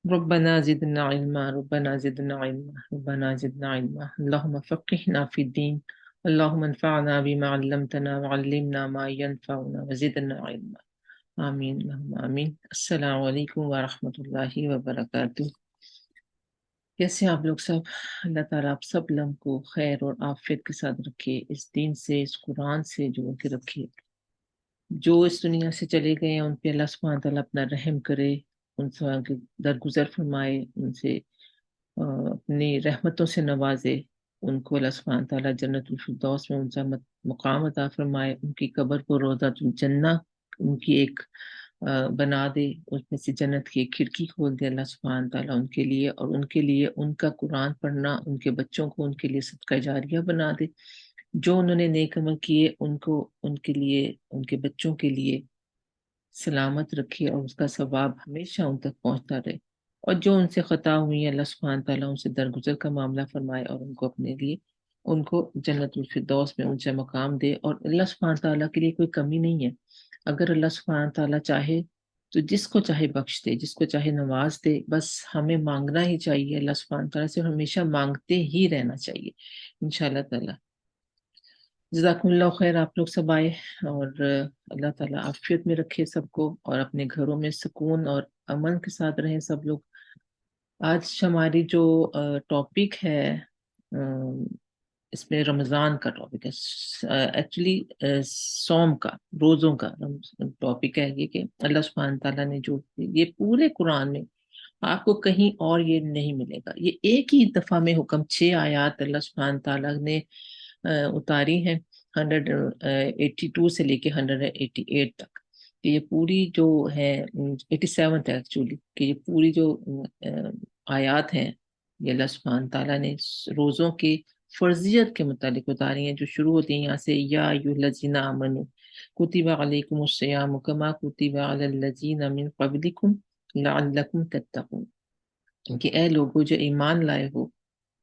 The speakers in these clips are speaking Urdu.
ربنا زدنا علما ربنا زدنا علما ربنا زدنا علما اللهم فقهنا في الدين اللهم انفعنا بما علمتنا وعلمنا ما ينفعنا وزدنا علما آمین اللہم آمین۔ السلام علیکم ورحمۃ اللہ وبرکاتہ۔ کیسے آپ لوگ سب؟ اللہ تعالیٰ آپ سب لوگ کو خیر اور عافیت کے ساتھ رکھے، اس دین سے اس قرآن سے جوڑ کے رکھے۔ جو اس دنیا سے چلے گئے ہیں ان پہ اللہ سبحانہ تعالیٰ اپنا رحم کرے، ان سے درگزر فرمائے، ان سے اپنی رحمتوں سے نوازے، ان کو اللہ سبحانہ تعالیٰ جنت الفردوس میں ان کا مقام عطا فرمائے، ان کی قبر کو روضۃ الجنہ ان کی ایک بنا دے، اس میں سے جنت کی ایک کھڑکی کھول دے اللہ سبحانہ تعالیٰ ان کے لیے، اور ان کے لیے ان کا قرآن پڑھنا ان کے بچوں کو ان کے لیے صدقہ جاریہ بنا دے۔ جو انہوں نے نیک عمل کیے ان کو ان کے لیے ان کے بچوں کے لیے سلامت رکھے، اور اس کا ثواب ہمیشہ ان تک پہنچتا رہے، اور جو ان سے خطا ہوئی ہیں اللہ سبحانہ تعالیٰ ان سے درگزر کا معاملہ فرمائے، اور ان کو اپنے لیے ان کو جنت الفردوس میں اونچا مقام دے۔ اور اللہ سبحانہ تعالیٰ کے لیے کوئی کمی نہیں ہے، اگر اللہ سبحانہ تعالیٰ چاہے تو جس کو چاہے بخش دے، جس کو چاہے نواز دے، بس ہمیں مانگنا ہی چاہیے اللہ سبحانہ تعالیٰ سے، اور ہمیشہ مانگتے ہی رہنا چاہیے انشاءاللہ تعالیٰ۔ جزاکم اللہ خیر، آپ لوگ سب آئے، اور اللہ تعالیٰ عافیت میں رکھے سب کو، اور اپنے گھروں میں سکون اور امن کے ساتھ رہیں سب لوگ۔ آج ہماری جو ٹاپک ہے، اس میں رمضان کا ٹاپک ہے، ایکچولی صوم کا، روزوں کا ٹاپک ہے یہ، کہ اللہ سبحانہ تعالیٰ نے جو یہ پورے قرآن میں آپ کو کہیں اور یہ نہیں ملے گا، یہ ایک ہی دفعہ میں حکم 6 آیات اللہ سبحانہ تعالیٰ نے اتاری ہیں 182 سے لے کے 188 تک، کہ یہ پوری جو ہے 87 ہے ایکچولی، کہ یہ پوری جو آیات ہیں یہ اللہ سبحانہ تعالیٰ نے روزوں کے فرضیت کے متعلق اتاری ہیں، جو شروع ہوتی ہیں یہاں سے، یا ایھا الذین آمنوا کتب علیکم الصیام کما کتب علی الذین من قبلکم لعلکم تتقون، کہ اے لوگو جو ایمان لائے ہو۔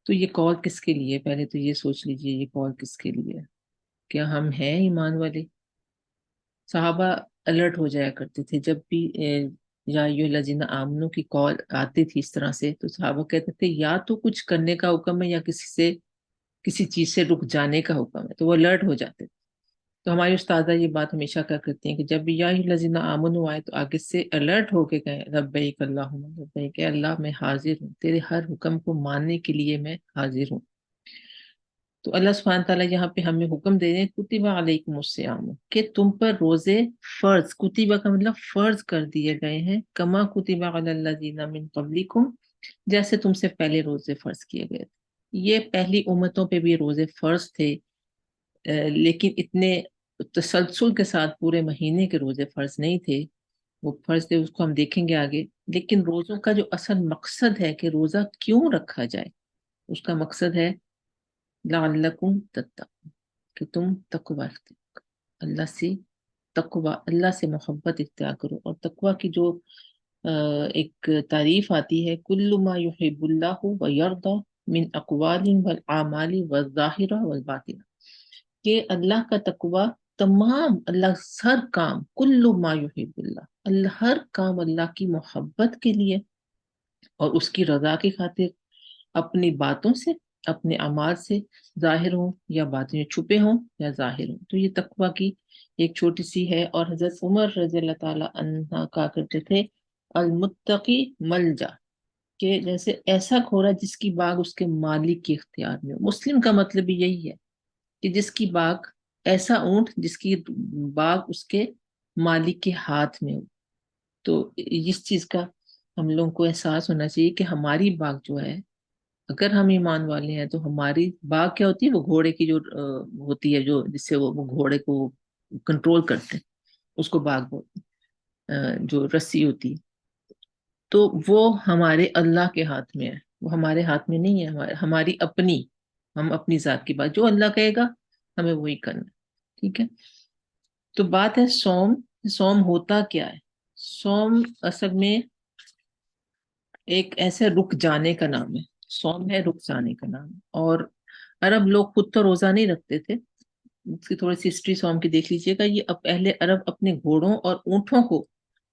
تو یہ کال کس کے لیے؟ پہلے تو یہ سوچ لیجئے یہ کال کس کے لیے ہے؟ کیا ہم ہیں ایمان والے؟ صحابہ الرٹ ہو جایا کرتے تھے جب بھی یا ایھا الذین آمنو کی کال آتی تھی اس طرح سے، تو صحابہ کہتے تھے یا تو کچھ کرنے کا حکم ہے، یا کسی چیز سے رک جانے کا حکم ہے، تو وہ الرٹ ہو جاتے تھے۔ تو ہماری استاذہ یہ بات ہمیشہ کہا کرتی ہیں کہ جب بھی یا ایھا الذین آمنو آئے تو آگے سے الرٹ ہو کے کہیں لبیک اللہم لبیک، کہ اللہ میں حاضر ہوں، تیرے ہر حکم کو ماننے کے لیے میں حاضر ہوں۔ تو اللہ سبحانہ تعالیٰ یہاں پہ ہمیں حکم دے رہے ہیں کتب علیکم الصیام، کہ تم پر روزے فرض، کتبہ کا مطلب فرض کر دیے گئے ہیں، کما کتب علی الذین من قبلکم، جیسے تم سے پہلے روزے فرض کیے گئے تھے۔ یہ پہلی امتوں پہ بھی روزے فرض تھے، لیکن اتنے تسلسل کے ساتھ پورے مہینے کے روزے فرض نہیں تھے، وہ فرض تھے، اس کو ہم دیکھیں گے آگے۔ لیکن روزوں کا جو اصل مقصد ہے کہ روزہ کیوں رکھا جائے، اس کا مقصد ہے لعلکم تتقون، کہ تم تقوی رکھتے، اللہ سے تقوی، اللہ سے محبت اختیار کرو۔ اور تقوی کی جو ایک تعریف آتی ہے، کل ما یحب اللہ ویرضی من اقوال والاعمال والظاہرہ والباطنہ، کہ اللہ کا تقوی تمام، اللہ ہر کام، کل ما یحب اللہ، اللہ ہر کام اللہ کی محبت کے لیے اور اس کی رضا کی خاطر، اپنی باتوں سے، اپنے اعمال سے، ظاہر ہوں یا باطن میں، چھپے ہوں یا ظاہر ہوں۔ تو یہ تقوی کی ایک چھوٹی سی ہے۔ اور حضرت عمر رضی اللہ تعالیٰ عنہ کہا کرتے تھے المتقی ملجا، کہ جیسے ایسا کھورا جس کی باغ اس کے مالک کے اختیار میں ہو۔ مسلم کا مطلب بھی یہی ہے کہ جس کی باغ، ایسا اونٹ جس کی باغ اس کے مالک کے ہاتھ میں ہو۔ تو اس چیز کا ہم لوگوں کو احساس ہونا چاہیے کہ ہماری باغ جو ہے، اگر ہم ایمان والے ہیں تو ہماری باغ کیا ہوتی ہے؟ وہ گھوڑے کی جو ہوتی ہے، جو جس سے وہ گھوڑے کو کنٹرول کرتے ہیں، اس کو باغ بولتے ہیں، جو رسی ہوتی ہے۔ تو وہ ہمارے اللہ کے ہاتھ میں ہے، وہ ہمارے ہاتھ میں نہیں ہے، ہماری اپنی، ہم اپنی ذات کی بات، جو اللہ کہے گا ہمیں وہی کرنا ہے، ٹھیک ہے۔ تو بات ہے صوم۔ صوم ہوتا کیا ہے؟ صوم اصل میں ایک ایسے رک جانے کا نام ہے، صوم ہے رک جانے کا نام ہے۔ اور عرب لوگ خود تو روزہ نہیں رکھتے تھے، اس کی تھوڑی سی ہسٹری صوم کی دیکھ لیجئے گا۔ یہ اب اہل عرب اپنے گھوڑوں اور اونٹوں کو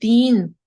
3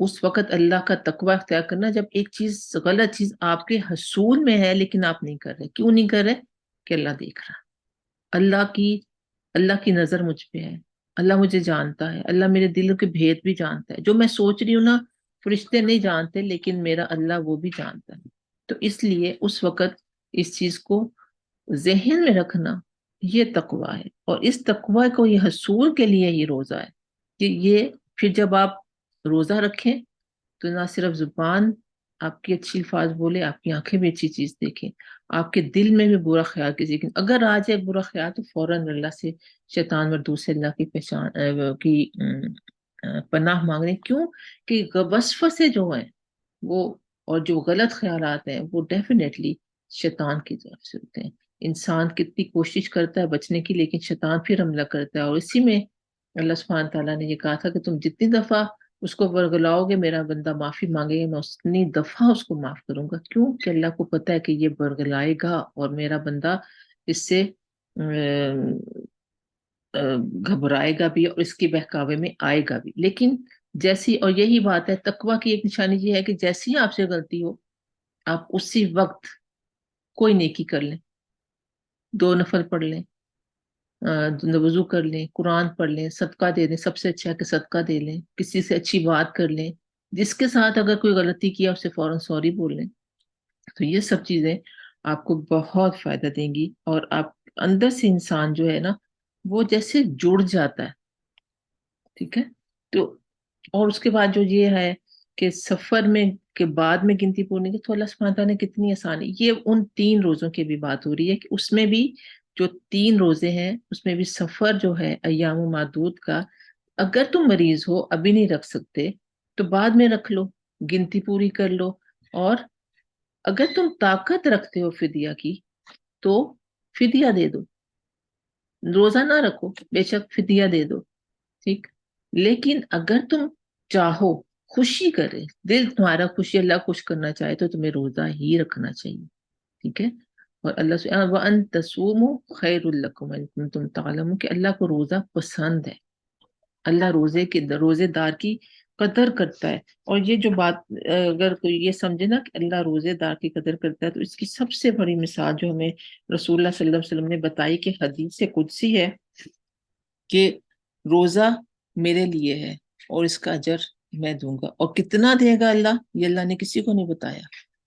اس وقت اللہ کا تقوی اختیار کرنا جب ایک چیز غلط چیز آپ کے حصول میں ہے لیکن آپ نہیں کر رہے. کیوں نہیں کر رہے؟ کہ اللہ دیکھ رہا. اللہ کی اللہ کی نظر مجھ پہ ہے. اللہ مجھے جانتا ہے. اللہ میرے دل کے بھید بھی جانتا ہے. جو میں سوچ رہی ہوں نا فرشتے نہیں جانتے لیکن میرا اللہ وہ بھی جانتا ہے. تو اس لیے اس وقت اس چیز کو ذہن میں رکھنا یہ تقوی ہے. اور اس تقوی کو یہ حصول کے لیے یہ روزہ ہے کہ یہ پھر جب آپ روزہ رکھیں تو نہ صرف زبان آپ کی اچھی الفاظ بولے، آپ کی آنکھیں بھی اچھی چیز دیکھیں، آپ کے دل میں بھی برا خیال کسی لیکن اگر آ جائے برا خیال تو فوراً اللہ سے شیطان مردود سے اللہ کی پناہ مانگنے. کیوں کہ وسوسے جو ہیں وہ اور جو غلط خیالات ہیں وہ ڈیفینیٹلی شیطان کی طرف سے ہوتے ہیں. انسان کتنی کوشش کرتا ہے بچنے کی لیکن شیطان پھر حملہ کرتا ہے. اور اسی میں اللہ سبحانہ تعالیٰ نے یہ کہا تھا کہ تم جتنی دفعہ اس کو ورگلاؤ گے میرا بندہ معافی مانگے گا میں اتنی دفعہ اس کو معاف کروں گا. کیوں کہ اللہ کو پتہ ہے کہ یہ ورگلائے گا اور میرا بندہ اس سے گھبرائے گا بھی اور اس کے بہکاوے میں آئے گا بھی. لیکن جیسی اور یہی بات ہے تقوی کی ایک نشانی یہ ہے کہ جیسی آپ سے غلطی ہو آپ اسی وقت کوئی نیکی کر لیں، 2 نفل پڑھ لیں، وضو کر لیں، قرآن پڑھ لیں، صدقہ دے دیں. سب سے اچھا ہے کہ صدقہ دے لیں، کسی سے اچھی بات کر لیں، جس کے ساتھ اگر کوئی غلطی کیا اسے فوراً سوری بول لیں. تو یہ سب چیزیں آپ کو بہت فائدہ دیں گی اور آپ اندر سے انسان جو ہے نا وہ جیسے جڑ جاتا ہے. ٹھیک ہے. تو اور اس کے بعد جو یہ ہے کہ سفر میں کے بعد میں گنتی پورنے کی تو اللہ سبحانہ تعالیٰ نے کتنی آسانی. یہ ان 3 روزوں کی بھی بات ہو رہی ہے کہ اس میں بھی جو 3 روزے ہیں اس میں بھی سفر جو ہے ایام و معدود کا اگر تم مریض ہو ابھی نہیں رکھ سکتے تو بعد میں رکھ لو، گنتی پوری کر لو. اور اگر تم طاقت رکھتے ہو فدیہ کی تو فدیہ دے دو، روزہ نہ رکھو بے شک فدیہ دے دو. ٹھیک. لیکن اگر تم چاہو خوشی کرے دل تمہارا خوشی اللہ خوش کرنا چاہے تو تمہیں روزہ ہی رکھنا چاہیے. ٹھیک ہے. اور اللہ سے وَأَن تَصُومُوا خَيْرٌ لَكُمْ إِن كُنتُمْ تَعْلَمُونَ کہ اللہ کو روزہ پسند ہے. اللہ روزے دار کی قدر کرتا ہے. اور یہ جو بات اگر کوئی یہ سمجھے نا کہ اللہ روزے دار کی قدر کرتا ہے تو اس کی سب سے بڑی مثال جو ہمیں رسول اللہ صلی اللہ علیہ وسلم نے بتائی کہ حدیث قدسی ہے کہ روزہ میرے لیے ہے اور اس کا اجر میں دوں گا. اور کتنا دے گا اللہ یہ اللہ نے کسی کو نہیں بتایا،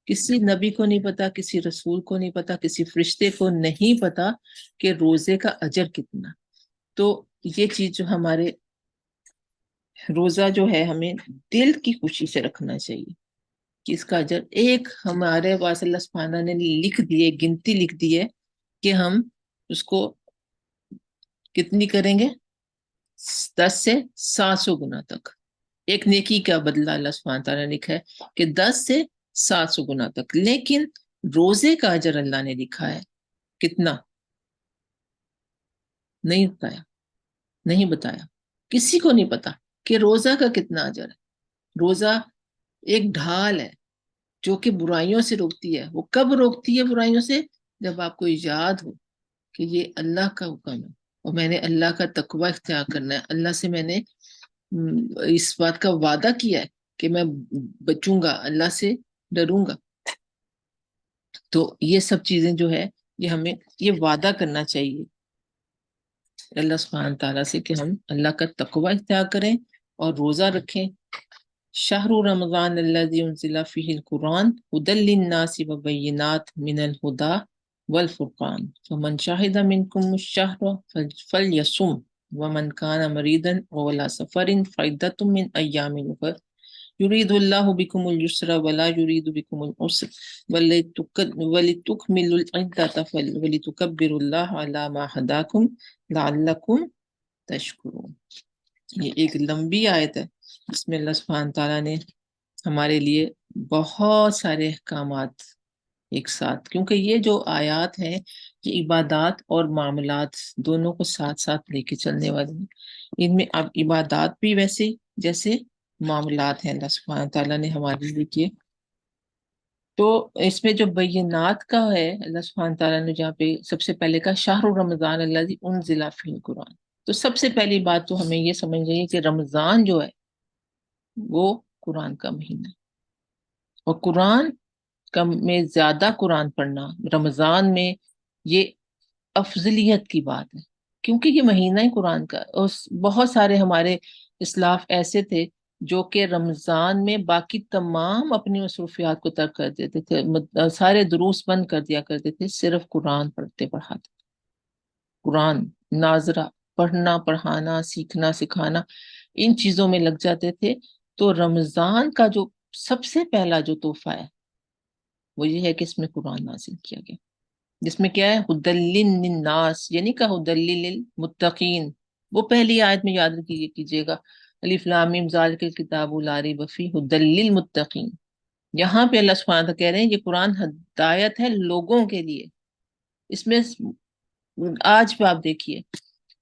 کسی نبی کو نہیں پتا، کسی رسول کو نہیں پتا، کسی فرشتے کو نہیں پتا کہ روزے کا اجر کتنا. تو یہ چیز جو ہمارے روزہ جو ہے ہمیں دل کی خوشی سے رکھنا چاہیے کہ اس کا اجر ایک ہمارے پاس اللہ سبحانہ نے لکھ دیے، گنتی لکھ دی ہے کہ ہم اس کو کتنی کریں گے 10 سے 700 گنا تک. ایک نیکی کا بدلہ اللہ سبحانہ تعالیٰ نے لکھا ہے کہ 10 سے 700 گنا تک. لیکن روزے کا اجر اللہ نے لکھا ہے کتنا نہیں بتایا، نہیں بتایا. کسی کو نہیں پتا کہ روزہ کا کتنا اجر ہے. روزہ ایک ڈھال ہے جو کہ برائیوں سے روکتی ہے. وہ کب روکتی ہے برائیوں سے؟ جب آپ کو یاد ہو کہ یہ اللہ کا حکم ہے اور میں نے اللہ کا تقوی اختیار کرنا ہے. اللہ سے میں نے اس بات کا وعدہ کیا ہے کہ میں بچوں گا، اللہ سے ڈروں گا. تو یہ سب چیزیں جو ہے یہ ہمیں یہ وعدہ کرنا چاہیے اللہ سبحانہ تعالیٰ سے کہ ہم اللہ کا تقوی اختیار کریں اور روزہ رکھیں. شہر رمضان الذی انزل فیہ القرآن ھدی للناس وبینات من الہدی والفرقان فمن شہد منکم الشہر فلیصم ومن کان مریضا او علی سفر فعدۃ من ایام اخر یرید اللہ بکم اليسر ولا یرید بکم العسر ولتکملوا العدۃ ولتکبروا اللہ علی ما ھداکم لعلکم تشکرون. یہ ایک لمبی آیت ہے جس میں اللہ سبحانہ تعالیٰ نے ہمارے لیے بہت سارے احکامات ایک ساتھ، کیونکہ یہ جو آیات ہیں یہ عبادات اور معاملات دونوں کو ساتھ ساتھ لے کے چلنے والے ہیں. ان میں اب عبادات بھی ویسے جیسے معاملات ہیں اللہ سبحانہ تعالیٰ نے ہمارے لیے کیے. تو اس میں جو بینات کا ہے اللہ سبحانہ تعالیٰ نے جہاں پہ سب سے پہلے کہا شہر رمضان الذی انزل فیہ القرآن. تو سب سے پہلی بات تو ہمیں یہ سمجھ رہی ہے کہ رمضان جو ہے وہ قرآن کا مہینہ ہے، اور قرآن کا میں زیادہ قرآن پڑھنا رمضان میں یہ افضلیت کی بات ہے، کیونکہ یہ مہینہ ہی قرآن کا، اور بہت سارے ہمارے اسلاف ایسے تھے جو کہ رمضان میں باقی تمام اپنی مصروفیات کو ترک کر دیتے تھے، سارے دروس بند کر دیا کرتے تھے، صرف قرآن پڑھتے پڑھاتے، قرآن ناظرہ، پڑھنا پڑھانا سیکھنا سکھانا ان چیزوں میں لگ جاتے تھے۔ تو رمضان کا جو سب سے پہلا جو تحفہ ہے وہ یہ ہے کہ اس میں قرآن نازل کیا گیا، جس میں کیا ہے، ہدی للناس، یعنی کہ ہدی للمتقین، وہ پہلی آیت میں یاد کیجئے گا، الف لام میم ذالک الکتاب لا ریب فیہ ہدی للمتقین۔ یہاں پہ اللہ سبحانہ وتعالیٰ کہہ رہے ہیں یہ قرآن ہدایت ہے لوگوں کے لیے۔ اس میں آج بھی آپ دیکھیے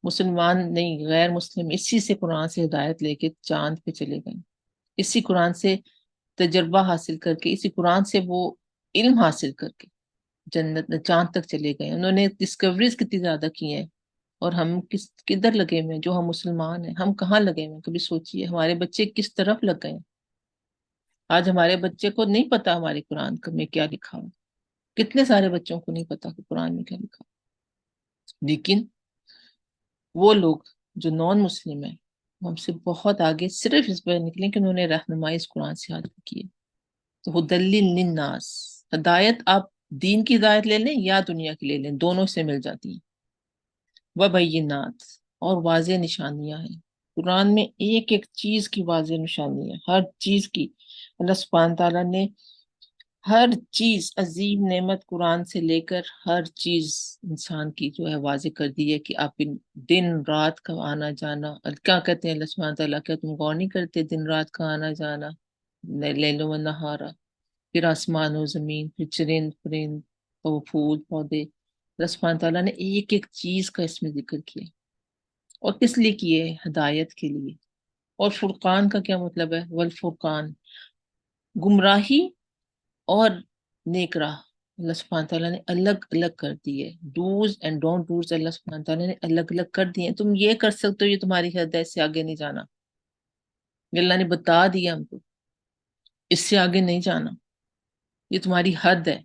مسلمان نہیں، غیر مسلم اسی سے قرآن سے ہدایت لے کے چاند پہ چلے گئے، اسی قرآن سے تجربہ حاصل کر کے، اسی قرآن سے وہ علم حاصل کر کے جنت چاند تک چلے گئے، انہوں نے ڈسکوریز کتنی زیادہ کی ہیں، اور ہم کدھر لگے ہوئے ہیں؟ جو ہم مسلمان ہیں ہم کہاں لگے ہوئے ہیں؟ کبھی سوچئے ہمارے بچے کس طرف لگ گئے ہیں۔ آج ہمارے بچے کو نہیں پتا ہمارے قرآن میں کیا لکھا ہو، کتنے سارے بچوں کو نہیں پتا کہ قرآن میں کیا لکھا ہو، لیکن وہ لوگ جو نان مسلم ہیں وہ ہم سے بہت آگے صرف اس پر نکلیں کہ انہوں نے رہنمائی اس قرآن سے حاصل کی ہے۔ تو ہدی للناس، ہدایت آپ دین کی ہدایت لے لیں یا دنیا کی لے لیں، دونوں سے مل جاتی ہیں۔ وبینات، اور واضح نشانیاں ہیں، قرآن میں ایک ایک چیز کی واضح نشانی ہے، ہر چیز کی۔ اللہ سبحانہ تعالیٰ نے ہر چیز، عظیم نعمت قرآن سے لے کر ہر چیز انسان کی جو ہے واضح کر دی ہے، کہ آپ دن رات کا آنا جانا، کیا کہتے ہیں اللہ سبحانہ تعالیٰ، کیا تم غور نہیں کرتے دن رات کا آنا جانا، لیل و نہارا، پھر آسمان و زمین، پھر چرند پرند اور پھول پودے، اللہ سبحانہ تعالیٰ نے ایک ایک چیز کا اس میں ذکر کیا، اور کس لیے کیے؟ ہدایت کے لیے۔ اور فرقان کا کیا مطلب ہے؟ والفرقان، گمراہی اور نیک راہ اللہ سبحانہ تعالیٰ نے الگ الگ کر دی ہے، ڈوز اینڈ ڈونٹ ڈوز اللہ سبحانہ تعالیٰ نے الگ الگ کر دیے ہیں۔ تم یہ کر سکتے ہو، یہ تمہاری حد ہے، اس سے آگے نہیں جانا، یہ اللہ نے بتا دیا ہم کو، اس سے آگے نہیں جانا، یہ تمہاری حد ہے،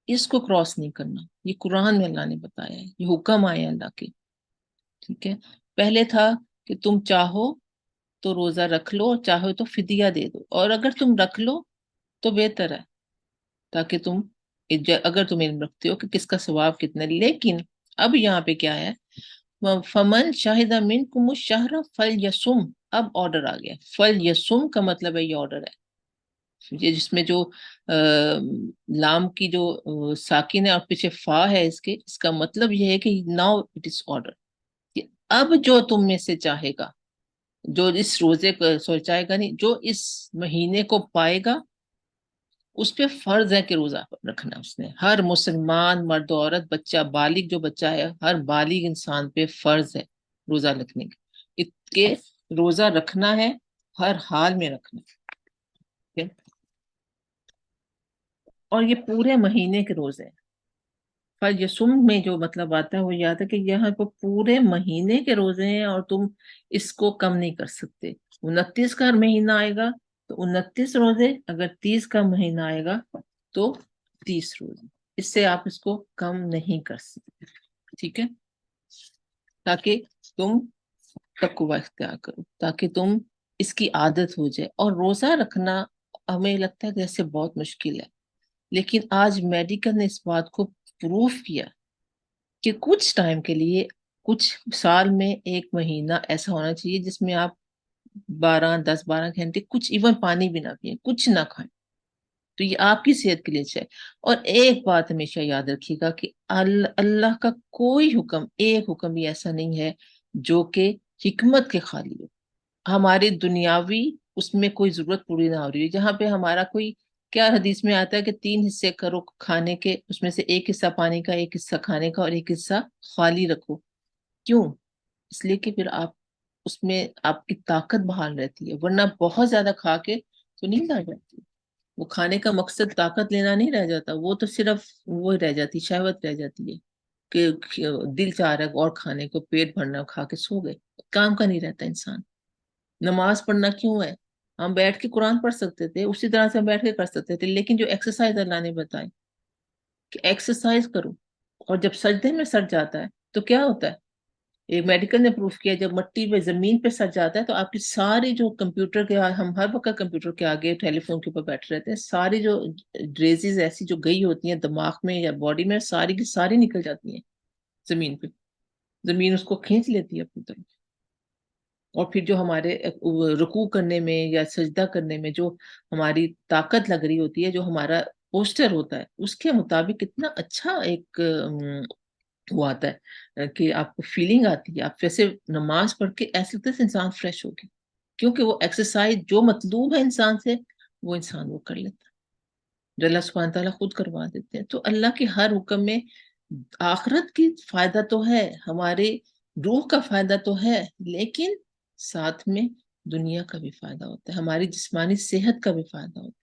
اس کو کراس نہیں کرنا، یہ قرآن میں اللہ نے بتایا ہے، یہ حکم آئے اللہ کے، ٹھیک ہے۔ پہلے تھا کہ تم چاہو تو روزہ رکھ لو، اور چاہو تو فدیہ دے دو، اور اگر تم رکھ لو تو بہتر ہے، تاکہ تم اگر تم علم رکھتے ہو کہ کس کا ثواب کتنا۔ لیکن اب یہاں پہ کیا ہے، فمن شاہد منکم الشہر فلیصم، اب آرڈر آ گیا، فلیصم کا مطلب ہے یہ آرڈر ہے، یہ جس میں جو لام کی جو ساکن ہے اور پیچھے فا ہے اس کے، اس کا مطلب یہ ہے کہ ناؤ اٹ از آرڈر، کہ اب جو تم میں سے چاہے گا، جو اس روزے کو سوچائے گا نہیں، جو اس مہینے کو پائے گا اس پہ فرض ہے کہ روزہ رکھنا، اس نے، ہر مسلمان مرد و عورت بچہ بالغ جو بچہ ہے، ہر بالغ انسان پہ فرض ہے روزہ رکھنے کا، کہ روزہ رکھنا ہے، ہر حال میں رکھنا ہے، اور یہ پورے مہینے کے روزے ہیں۔ فیصم میں جو مطلب آتا ہے وہ یہ آتا ہے کہ یہاں پہ پورے مہینے کے روزے ہیں، اور تم اس کو کم نہیں کر سکتے۔ 29 کا مہینہ آئے گا تو 29 روزے، اگر 30 کا مہینہ آئے گا تو 30 روزے، اس سے آپ اس کو کم نہیں کر سکتے، ٹھیک ہے، تاکہ تم تقوی اختیار کرو، تاکہ تم اس کی عادت ہو جائے۔ اور روزہ رکھنا ہمیں لگتا ہے کہ جیسے بہت مشکل ہے، لیکن آج میڈیکل نے اس بات کو پروف کیا کہ کچھ ٹائم کے لیے، کچھ سال میں ایک مہینہ ایسا ہونا چاہیے جس میں آپ 10-12 گھنٹے کچھ ایون پانی بھی نہ پئیں، کچھ نہ کھائیں، تو یہ آپ کی صحت کے لیے اچھا ہے۔ اور ایک بات ہمیشہ یاد رکھیے گا کہ اللہ کا کوئی حکم، ایک حکم بھی ایسا نہیں ہے جو کہ حکمت کے خالی ہو، ہماری دنیاوی اس میں کوئی ضرورت پوری نہ ہو رہی ہے، جہاں پہ ہمارا کوئی، کیا حدیث میں آتا ہے کہ 3 حصے کرو کھانے کے، اس میں سے ایک حصہ پانی کا، ایک حصہ کھانے کا، اور ایک حصہ خالی رکھو، کیوں؟ اس لیے کہ پھر آپ اس میں آپ کی طاقت بحال رہتی ہے، ورنہ بہت زیادہ کھا کے تو نیند آ جاتی ہے۔ وہ کھانے کا مقصد طاقت لینا نہیں رہ جاتا، وہ تو صرف وہ رہ جاتی، شہوت رہ جاتی ہے، کہ دل چاہ رہا ہے اور کھانے کو، پیٹ بھرنا، کھا کے سو گئے، کام کا نہیں رہتا انسان۔ نماز پڑھنا کیوں ہے؟ ہم بیٹھ کے قرآن پڑھ سکتے تھے، اسی طرح سے ہم بیٹھ کے کر سکتے تھے، لیکن جو ایکسرسائز اللہ نے بتائی کہ ایکسرسائز کرو، اور جب سجدے میں سر جاتا ہے تو کیا ہوتا ہے؟ ایک میڈیکل نے پروف کیا، جب مٹی پہ زمین پہ سر جاتا ہے تو آپ کی ساری جو کمپیوٹر کے، ہم ہر وقت کمپیوٹر کے آگے ٹیلی فون کے اوپر بیٹھے رہتے ہیں، ساری جو ریزز ایسی جو گئی ہوتی ہیں دماغ میں یا باڈی میں، ساری کی ساری نکل جاتی ہیں زمین پہ، زمین اس کو کھینچ لیتی ہے اپنی طرف، اور پھر جو ہمارے رکوع کرنے میں یا سجدہ کرنے میں جو ہماری طاقت لگ رہی ہوتی ہے، جو ہمارا پوسچر ہوتا ہے، اس کے مطابق کتنا اچھا ایک وہ آتا ہے کہ آپ کو فیلنگ آتی ہے، آپ ویسے نماز پڑھ کے ایسے لگتا ہے انسان فریش ہو گیا، کیونکہ وہ ایکسرسائز جو مطلوب ہے انسان سے وہ انسان وہ کر لیتا ہے، جو اللہ سبحانہ تعالیٰ خود کروا دیتے ہیں۔ تو اللہ کے ہر حکم میں آخرت کی فائدہ تو ہے، ہمارے روح کا فائدہ تو ہے، لیکن ساتھ میں دنیا کا بھی فائدہ ہوتا ہے، ہماری جسمانی صحت کا بھی فائدہ ہوتا ہے۔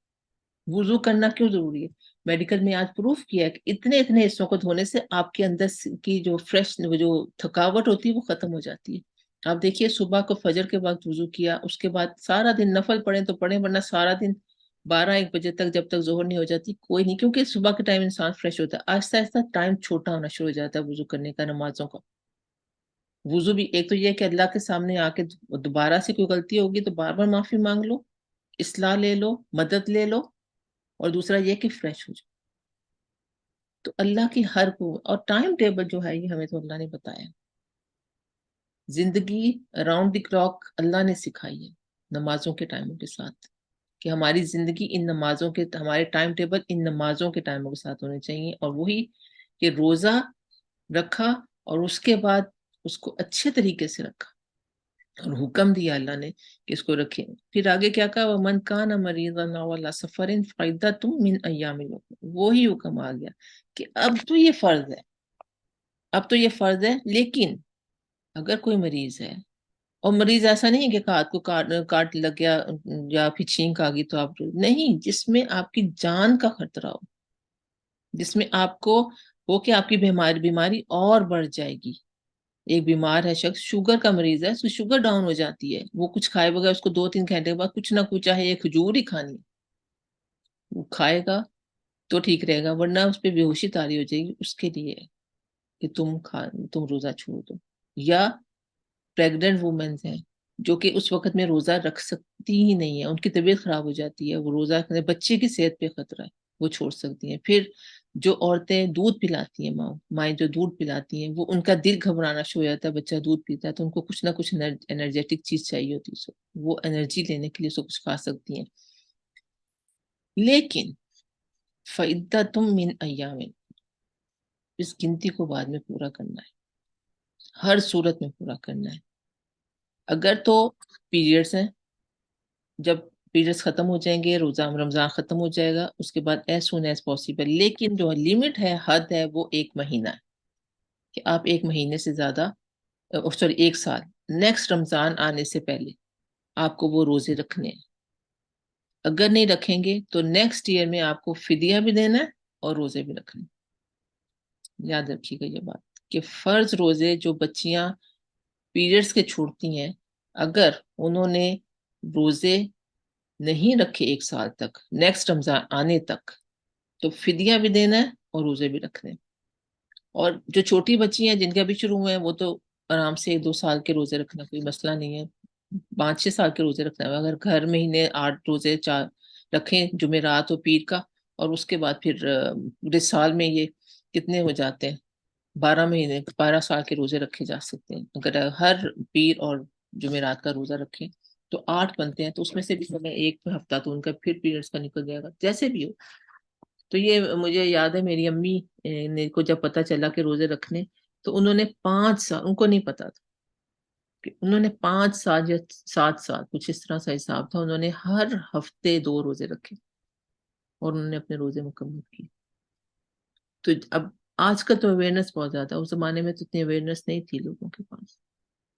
وضو کرنا کیوں ضروری ہے؟ میڈیکل میں آج پروف کیا ہے کہ اتنے اتنے حصوں کو دھونے سے آپ کے اندر کی جو فریش جو تھکاوٹ ہوتی ہے وہ ختم ہو جاتی ہے۔ آپ دیکھیے صبح کو فجر کے وقت وضو کیا، اس کے بعد سارا دن نفل پڑھیں تو پڑھیں، ورنہ سارا دن 12 1 بجے تک جب تک ظہر نہیں ہو جاتی کوئی نہیں، کیونکہ صبح کے ٹائم انسان فریش ہوتا ہے، آہستہ آہستہ ٹائم چھوٹا ہونا شروع ہو جاتا ہے وضو کرنے کا، نمازوں کا۔ وضو بھی ایک تو یہ کہ اللہ کے سامنے آ کے دوبارہ سے کوئی غلطی ہوگی تو بار بار معافی مانگ لو، اصلاح لے لو، مدد لے لو، اور دوسرا یہ کہ فریش ہو جاؤ۔ تو اللہ کی ہر کو، اور ٹائم ٹیبل جو ہے یہ ہمیں تو اللہ نے بتایا، زندگی اراؤنڈ دی کلاک اللہ نے سکھائی ہے نمازوں کے ٹائموں کے ساتھ، کہ ہماری زندگی ان نمازوں کے، ہمارے ٹائم ٹیبل ان نمازوں کے ٹائموں کے ساتھ ہونے چاہیے، اور وہی کہ روزہ رکھا اور اس کے بعد اس کو اچھے طریقے سے رکھا، اور حکم دیا اللہ نے کہ اس کو رکھیں۔ پھر آگے کیا کہا؟ وَمَنْ كَانَ مَرِيضًا أَوْ عَلَىٰ سَفَرٍ فَعِدَّةٌ مِّنْ أَيَّامٍ أُخَرَ، وہی حکم آ گیا کہ اب تو یہ فرض ہے، اب تو یہ فرض ہے، لیکن اگر کوئی مریض ہے، اور مریض ایسا نہیں کہ ہاتھ کو کاٹ لگ گیا یا پھر چھینک آ گئی تو آپ نہیں، جس میں آپ کی جان کا خطرہ ہو، جس میں آپ کو ہو کہ آپ کی بیماری اور بڑھ جائے گی۔ ایک بیمار ہے شخص، شوگر کا مریض ہے، اس کی شوگر ڈاؤن ہو جاتی ہے، وہ کچھ کھائے بغیر اس کو 2 3 گھنٹے کے بعد کچھ نہ کچھ، چاہے ایک کھجور ہی کھانی ہے وہ کھائے گا تو ٹھیک رہے گا، ورنہ اس پہ بے ہوشی طاری ہو جائے گی۔ اس کے لیے کہ تم روزہ چھوڑ دو، یا پریگننٹ وومنز ہیں جو کہ اس وقت میں روزہ رکھ سکتی ہی نہیں ہے، ان کی طبیعت خراب ہو جاتی ہے، وہ روزہ بچے کی صحت پہ خطرہ ہے، وہ چھوڑ سکتی ہیں۔ پھر جو عورتیں دودھ پلاتی ہیں، مائیں جو دودھ پلاتی ہیں، وہ ان کا دل گھبرانا شروع ہو جاتا ہے، بچہ دودھ پیتا ہے تو ان کو کچھ نہ کچھ انرجیٹک چیز چاہیے ہوتی ہے، وہ انرجی لینے کے لیے اس کو کچھ کھا سکتی ہیں۔ لیکن فَعِدَّةٌ مِّنْ أَيَّامٍ، اس گنتی کو بعد میں پورا کرنا ہے، ہر صورت میں پورا کرنا ہے۔ اگر تو پیریڈز ہیں، جب پیریڈز ختم ہو جائیں گے، روزہ رمضان ختم ہو جائے گا، اس کے بعد ایز سون ایز پاسبل، لیکن جو لمٹ ہے، حد ہے، وہ 1 مہینہ ہے، کہ آپ 1 مہینے سے زیادہ، سوری 1 سال، نیکسٹ رمضان آنے سے پہلے آپ کو وہ روزے رکھنے ہیں۔ اگر نہیں رکھیں گے تو نیکسٹ ایئر میں آپ کو فدیہ بھی دینا ہے اور روزے بھی رکھنے ہیں۔ یاد رکھیے گا یہ بات کہ فرض روزے جو بچیاں پیریڈز کے چھوڑتی ہیں، اگر انہوں نے روزے نہیں رکھے 1 سال تک، نیکسٹ رمضان آنے تک، تو فدیہ بھی دینا ہے اور روزے بھی رکھنے ہیں۔ اور جو چھوٹی بچی ہیں جن کے ابھی شروع ہوئے ہیں، وہ تو آرام سے 2 سال کے روزے رکھنا کوئی مسئلہ نہیں ہے، 5 6 سال کے روزے رکھنا ہے، اگر گھر مہینے 8 روزے 4 رکھیں، جمعرات و پیر کا، اور اس کے بعد پھر پورے سال میں یہ کتنے ہو جاتے ہیں، 12 مہینے، 12 سال کے روزے رکھے جا سکتے ہیں، اگر ہر پیر اور جمعرات کا روزہ رکھیں تو 8 بنتے ہیں، تو اس میں سے بھی ہمیں 1 ہفتہ تو ان کا پھر پیریڈز کا نکل جائے گا، جیسے بھی ہو۔ تو یہ مجھے یاد ہے میری امی نے کو جب پتا چلا کہ روزے رکھنے، تو انہوں نے 5 سال، ان کو نہیں پتا تھا کہ انہوں نے 5 سال یا 7 سال کچھ اس طرح سا حساب تھا، انہوں نے ہر ہفتے 2 روزے رکھے اور انہوں نے اپنے روزے مکمل کیے۔ تو اب آج کا تو اویئرنیس بہت زیادہ، اس زمانے میں تو اتنی اویئرنیس نہیں تھی لوگوں کے پاس،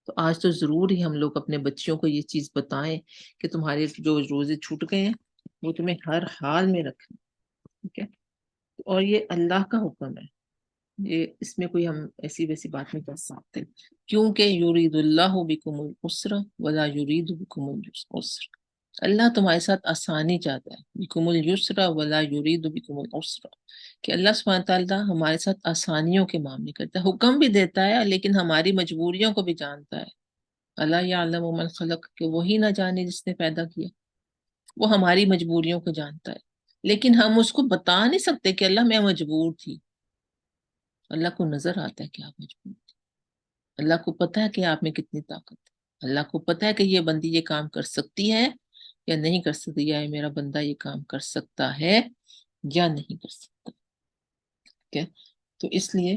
تو آج تو ضرور ہی ہم لوگ اپنے بچیوں کو یہ چیز بتائیں کہ تمہارے جو روزے چھوٹ گئے ہیں وہ تمہیں ہر حال میں رکھنا، ٹھیک ہے؟ اور یہ اللہ کا حکم ہے، یہ اس میں کوئی ہم ایسی ویسی بات نہیں کر سکتے، کیونکہ یرید اللہ بکم العسر ولا یرید بکم العسر، اللہ تمہارے ساتھ آسانی چاہتا ہے، بکم العسر ولا یرید بکم العسر، کہ اللہ سبحانہ تعالیٰ ہمارے ساتھ آسانیوں کے معاملے کرتا ہے، حکم بھی دیتا ہے لیکن ہماری مجبوریوں کو بھی جانتا ہے۔ اللہ یعلم من خلق، کہ وہی نہ جانے جس نے پیدا کیا، وہ ہماری مجبوریوں کو جانتا ہے، لیکن ہم اس کو بتا نہیں سکتے کہ اللہ میں مجبور تھی۔ اللہ کو نظر آتا ہے کہ آپ مجبور تھی، اللہ کو پتا ہے کہ آپ میں کتنی طاقت ہے، اللہ کو پتا ہے کہ یہ بندی یہ کام کر سکتی ہے یا نہیں کر سکتی، یا میرا بندہ یہ کام کر سکتا ہے یا نہیں کر سکتا، ٹھیک ہے؟ تو اس لیے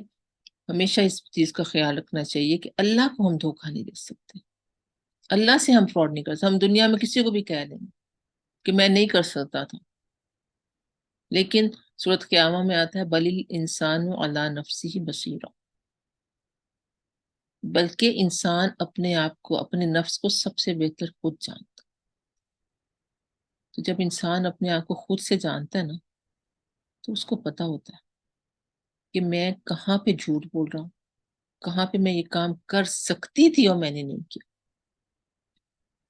ہمیشہ اس چیز کا خیال رکھنا چاہیے کہ اللہ کو ہم دھوکہ نہیں دے سکتے، اللہ سے ہم فراڈ نہیں کر سکتے۔ ہم دنیا میں کسی کو بھی کہہ دیں گے کہ میں نہیں کر سکتا تھا، لیکن سورۃ قیامہ میں آتا ہے بل الانسان علی نفسہ بصیرہ، بلکہ انسان اپنے آپ کو، اپنے نفس کو سب سے بہتر خود جانتا۔ تو جب انسان اپنے آپ کو خود سے جانتا ہے نا، تو اس کو پتا ہوتا ہے کہ میں کہاں پہ جھوٹ بول رہا ہوں، کہاں پہ میں یہ کام کر سکتی تھی اور میں نے نہیں کیا،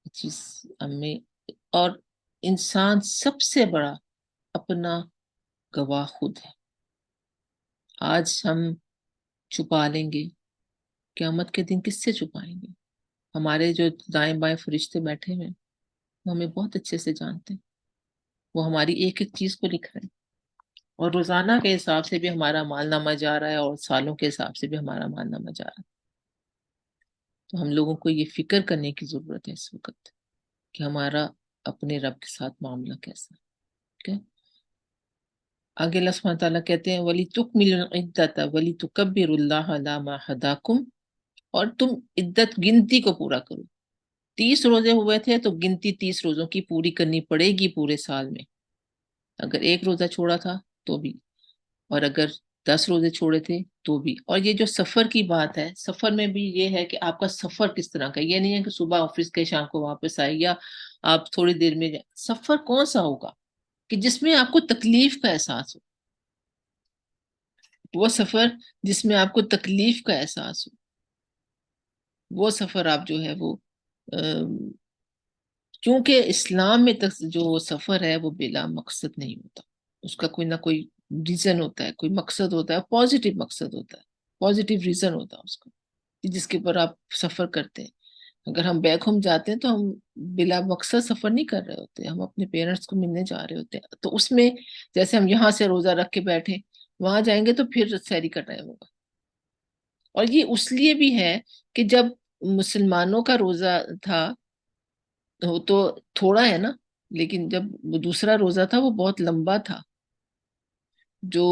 یہ چیز ہمیں۔ اور انسان سب سے بڑا اپنا گواہ خود ہے۔ آج ہم چھپا لیں گے، قیامت کے دن کس سے چھپائیں گے؟ ہمارے جو دائیں بائیں فرشتے بیٹھے ہیں وہ ہمیں بہت اچھے سے جانتے ہیں، وہ ہماری ایک ایک چیز کو لکھ رہے ہیں، اور روزانہ کے حساب سے بھی ہمارا مال نامہ جا رہا ہے، اور سالوں کے حساب سے بھی ہمارا مال نامہ جا رہا ہے۔ تو ہم لوگوں کو یہ فکر کرنے کی ضرورت ہے اس وقت کہ ہمارا اپنے رب کے ساتھ معاملہ کیسا ہے، ٹھیک ہے؟ آگے اللہ سبحانہ تعالیٰ کہتے ہیں وَلِتُكْمِلُوا الْعِدَّةَ وَلِتُكَبِّرُوا اللَّهَ عَلَى مَا هَدَاكُمْ، اور تم عدت گنتی کو پورا کرو۔ 30 روزے ہوئے تھے تو گنتی 30 روزوں کی پوری کرنی پڑے گی پورے سال میں، اگر ایک روزہ چھوڑا تھا تو بھی، اور اگر 10 روزے چھوڑے تھے تو بھی۔ اور یہ جو سفر کی بات ہے، سفر میں بھی یہ ہے کہ آپ کا سفر کس طرح کا، یہ نہیں ہے کہ صبح آفس کے شام کو واپس آئے، یا آپ تھوڑی دیر میں جائیں۔ سفر کون سا ہوگا کہ جس میں آپ کو تکلیف کا احساس ہو، وہ سفر جس میں آپ کو تکلیف کا احساس ہو، وہ سفر آپ جو ہے وہ کیونکہ اسلام میں جو سفر ہے وہ بلا مقصد نہیں ہوتا، اس کا کوئی نہ کوئی ریزن ہوتا ہے، کوئی مقصد ہوتا ہے، پازیٹیو مقصد ہوتا ہے، پازیٹیو ریزن ہوتا ہے اس کا، جس کے اوپر آپ سفر کرتے ہیں۔ اگر ہم بیک ہوم جاتے ہیں تو ہم بلا مقصد سفر نہیں کر رہے ہوتے، ہم اپنے پیرنٹس کو ملنے جا رہے ہوتے ہیں، تو اس میں جیسے ہم یہاں سے روزہ رکھ کے بیٹھے، وہاں جائیں گے تو پھر سحری کا ٹائم ہوگا۔ اور یہ اس لیے بھی ہے کہ جب مسلمانوں کا روزہ تھا وہ تو تھوڑا ہے نا، لیکن جب وہ دوسرا روزہ تھا وہ بہت لمبا تھا۔ جو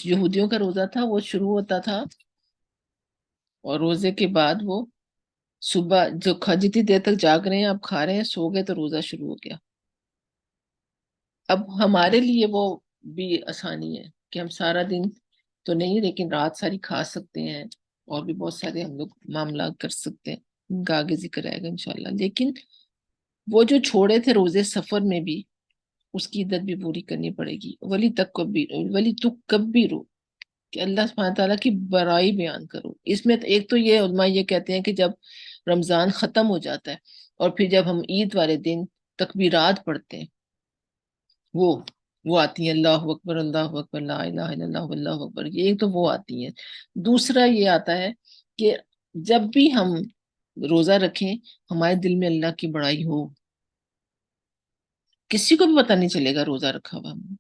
یہودیوں کا روزہ تھا وہ شروع ہوتا تھا، اور روزے کے بعد وہ صبح جو جتنی دیر تک جاگ رہے ہیں، آپ کھا رہے ہیں، سو گئے تو روزہ شروع ہو گیا۔ اب ہمارے لیے وہ بھی آسانی ہے کہ ہم سارا دن تو نہیں لیکن رات ساری کھا سکتے ہیں، اور بھی بہت سارے ہم لوگ معاملات کر سکتے ہیں، ان کا آگے ذکر آئے گا انشاءاللہ۔ لیکن وہ جو چھوڑے تھے روزے سفر میں بھی، اس کی عدت بھی پوری کرنی پڑے گی۔ ولی تکبروا، کہ اللہ سبحانہ تعالیٰ کی بڑائی بیان کرو۔ اس میں ایک تو یہ علماء یہ کہتے ہیں کہ جب رمضان ختم ہو جاتا ہے اور پھر جب ہم عید والے دن تکبیرات پڑھتے ہیں، وہ آتی ہیں اللہ اکبر اللہ اکبر لا الہ الا اللہ واللہ اکبر، یہ ایک تو وہ آتی ہیں۔ دوسرا یہ آتا ہے کہ جب بھی ہم روزہ رکھیں ہمارے دل میں اللہ کی بڑائی ہو، کسی کو بھی پتہ نہیں چلے گا روزہ رکھا ہوا ہم نے۔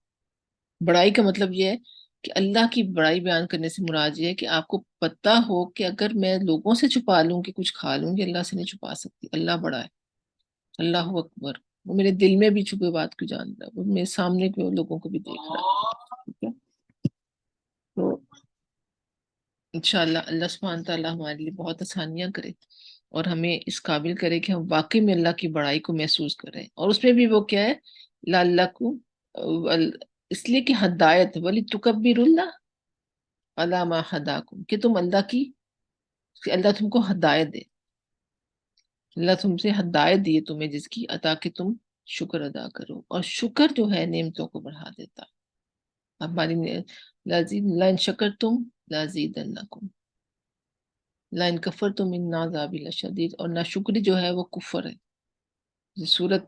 بڑائی کا مطلب یہ ہے کہ اللہ کی بڑائی بیان کرنے سے مراد یہ ہے کہ آپ کو پتہ ہو کہ اگر میں لوگوں سے چھپا لوں کہ کچھ کھا لوں گی، اللہ سے نہیں چھپا سکتی، اللہ بڑا ہے، اللہ اکبر، وہ میرے دل میں بھی چھپے بات کو جان رہا ہے، وہ میرے سامنے کے لوگوں کو بھی دیکھ رہا ہے، ٹھیک ہے؟ تو انشاءاللہ اللہ سبحانہ تعالیٰ ہمارے لیے بہت آسانیاں کرے، اور ہمیں اس قابل کرے کہ ہم واقعی میں اللہ کی بڑائی کو محسوس کریں۔ اور اس میں بھی وہ کیا ہے، لعلکم، اس لیے کہ ہدایت، ولی تکبر اللہ علی ما ہداکم، کہ تم اللہ کی، کہ اللہ تم کو ہدایت دے، اللہ تم سے ہدایت دیے تمہیں جس کی، عطا کہ تم شکر ادا کرو، اور شکر جو ہے نعمتوں کو بڑھا دیتا۔ ہماری لازم لئن شکر تم لازیدنکم لئن کفرتم ان عذابی لشدید، اور ناشکری جو ہے وہ کفر ہے۔ یہ سورت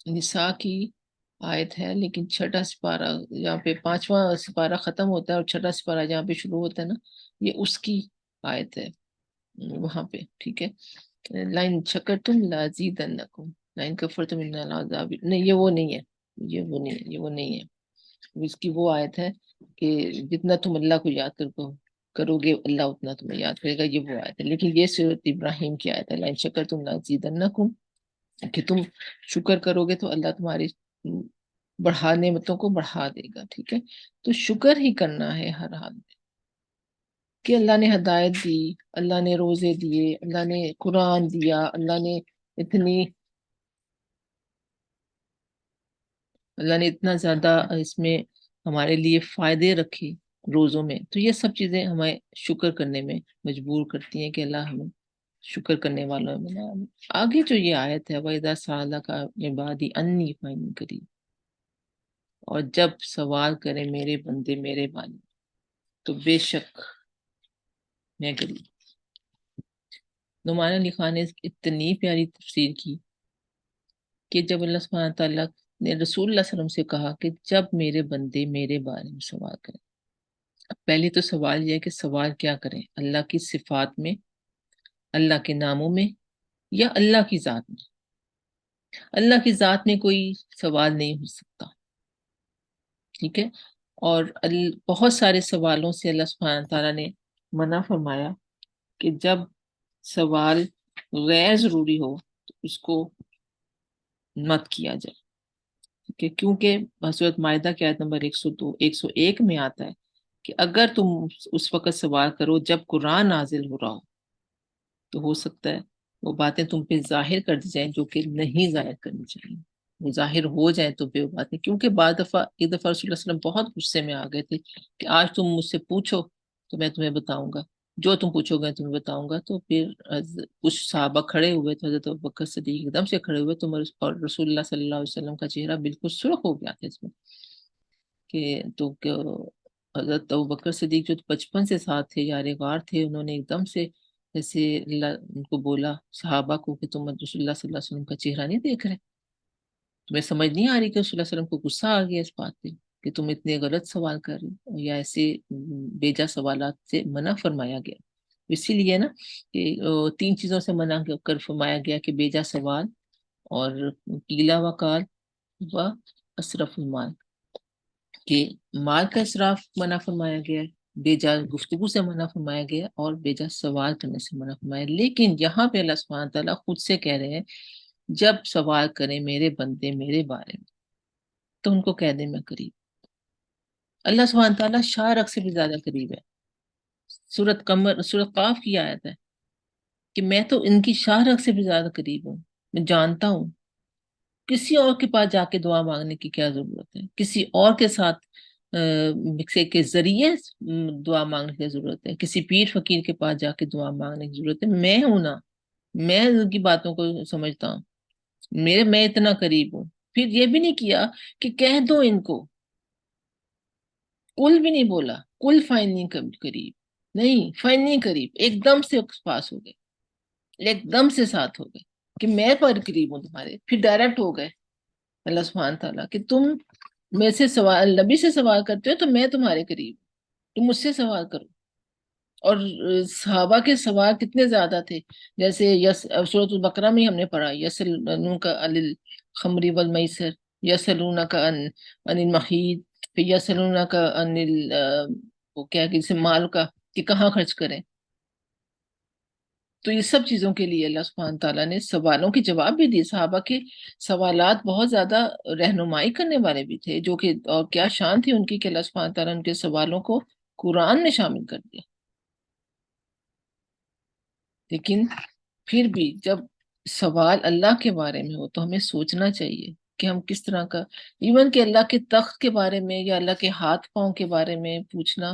نساء کی آیت ہے، لیکن چھٹا سپارہ جہاں پہ پانچواں سپارہ ختم ہوتا ہے اور چھٹا سپارہ جہاں پہ شروع ہوتا ہے نا، یہ اس کی آیت ہے وہاں پہ، ٹھیک ہے۔ لائن شکرتم لازیدنکم لائن کفرتم ان العذاب، نہیں یہ وہ نہیں ہے، یہ وہ نہیں ہے، اس کی وہ آیت ہے کہ جتنا تم اللہ کو یاد کرو گے اللہ اتنا تمہیں یاد کرے گا، یہ وہ آیت ہے۔ لیکن یہ سورۃ ابراہیم کی آیت ہے، لائن شکرتم لازیدنکم، کہ تم شکر کرو گے تو اللہ تمہاری نعمتوں کو بڑھا دے گا، ٹھیک ہے۔ تو شکر ہی کرنا ہے ہر حال میں، کہ اللہ نے ہدایت دی، اللہ نے روزے دیے، اللہ نے قرآن دیا، اللہ نے اتنا زیادہ اس میں ہمارے لیے فائدے رکھے روزوں میں، تو یہ سب چیزیں ہمیں شکر کرنے میں مجبور کرتی ہیں کہ اللہ ہمیں شکر کرنے والوں میں بنا۔ آگے جو یہ آیت ہے وَإِذَا سَأَلَكَ عِبَادِي أَنِّي فَإِنِّي قَرِيبٌ، اور جب سوال کرے میرے بندے میرے بارے میں تو بے شک میں قریب۔ نعمان علی خان نے اتنی پیاری تفسیر کی کہ جب اللہ سبحانہ تعالیٰ نے رسول اللہ صلی اللہ علیہ وسلم سے کہا کہ جب میرے بندے میرے بارے میں سوال کریں، اب پہلے تو سوال یہ ہے کہ سوال کیا کریں، اللہ کی صفات میں، اللہ کے ناموں میں، یا اللہ کی ذات میں۔ اللہ کی ذات میں کوئی سوال نہیں ہو سکتا، ٹھیک ہے۔ اور بہت سارے سوالوں سے اللہ سبحانہ تعالیٰ نے منع فرمایا کہ جب سوال غیر ضروری ہو تو اس کو مت کیا جائے، ٹھیک ہے۔ کیونکہ سورۃ مائدہ کی آیت نمبر 101 میں آتا ہے کہ اگر تم اس وقت سوال کرو جب قرآن نازل ہو رہا ہو تو ہو سکتا ہے وہ باتیں تم پہ ظاہر کر دی جائیں جو کہ نہیں ظاہر کرنی چاہیے، وہ ظاہر ہو جائیں تو بے بات نہیں۔ کیونکہ ایک دفعہ رسول اللہ صلی اللہ علیہ وسلم بہت غصے میں آ گئے تھے کہ آج تم مجھ سے پوچھو تو میں تمہیں بتاؤں گا، جو تم پوچھو گے تمہیں بتاؤں گا۔ تو پھر کچھ صحابہ کھڑے ہوئے تھے، حضرت ابوبکر صدیق ایک دم سے کھڑے ہوئے تو اور رسول اللہ صلی اللہ علیہ وسلم کا چہرہ بالکل سرخ ہو گیا تھا اس میں کہ حضرت ابوبکر صدیق جو بچپن سے ساتھ تھے، یار غار تھے، انہوں نے ایک دم سے جیسے اللہ ان کو بولا صحابہ کو کہ تم رسول اللہ صلی اللہ علیہ وسلم کا چہرہ نہیں دیکھ رہے، تمہیں سمجھ نہیں آ رہی کہ رسول اللہ صلی اللہ علیہ وسلم کو غصہ آ گیا اس بات پہ کہ تم اتنے غلط سوال کر رہے ہو، یا ایسے بیجا سوالات سے منع فرمایا گیا۔ اسی لیے نا کہ 3 چیزوں سے منع کر فرمایا گیا کہ بیجا سوال اور قیلا وقال و اسرف المال، کہ مال کا اسراف منع فرمایا گیا ہے، بیجا گفتگو سے منع فرمایا گیا اور بیجا سوال کرنے سے منع فرمایا۔ لیکن یہاں پہ اللہ سبحانہ تعالیٰ خود سے کہہ رہے ہیں جب سوال کریں میرے بندے میرے بارے میں تو ان کو کہہ دیں میں قریب۔ اللہ سبحانہ تعالیٰ شاہ رخ سے بھی زیادہ قریب ہے۔ سورت قاف کی آیت ہے کہ میں تو ان کی شاہ رخ سے بھی زیادہ قریب ہوں، میں جانتا ہوں۔ کسی اور کے پاس جا کے دعا مانگنے کی کیا ضرورت ہے، کسی اور کے ساتھ کے ذریعے دعا مانگنے کی ضرورت ہے، کسی پیر فقیر کے پاس جا کے دعا مانگنے کی ضرورت ہے؟ میں ہوں نا، میں ان کی باتوں کو سمجھتا ہوں، میں اتنا قریب ہوں۔ پھر یہ بھی نہیں کیا کہ کہہ دو ان کو، کل بھی نہیں بولا، کل فائنی قریب نہیں، فائنی قریب، ایک دم سے پاس ہو گئے، ایک دم سے ساتھ ہو گئے کہ میں پر قریب ہوں تمہارے۔ پھر ڈائریکٹ ہو گئے اللہ سبحانہ تعالیٰ کہ تم میں سے سوال نبی سے سوال کرتے ہو تو میں تمہارے قریب، تم مجھ سے سوال کرو۔ اور صحابہ کے سوال کتنے زیادہ تھے، جیسے سورۃ البقرہ میں ہم نے پڑھا یسألونک عن الخمر والمیسر، یسألونک عن المحیط، پھر یسألونک عن وہ کیا کہ جسے مال کا کہ کہاں خرچ کریں۔ تو یہ سب چیزوں کے لیے اللہ سبحانہ تعالیٰ نے سوالوں کے جواب بھی دیے۔ صحابہ کے سوالات بہت زیادہ رہنمائی کرنے والے بھی تھے، جو کہ اور کیا شان تھی ان کی کہ اللہ سبحانہ تعالیٰ نے ان کے سوالوں کو قرآن میں شامل کر دیا۔ لیکن پھر بھی جب سوال اللہ کے بارے میں ہو تو ہمیں سوچنا چاہیے کہ ہم کس طرح کا، ایون کہ اللہ کے تخت کے بارے میں یا اللہ کے ہاتھ پاؤں کے بارے میں پوچھنا،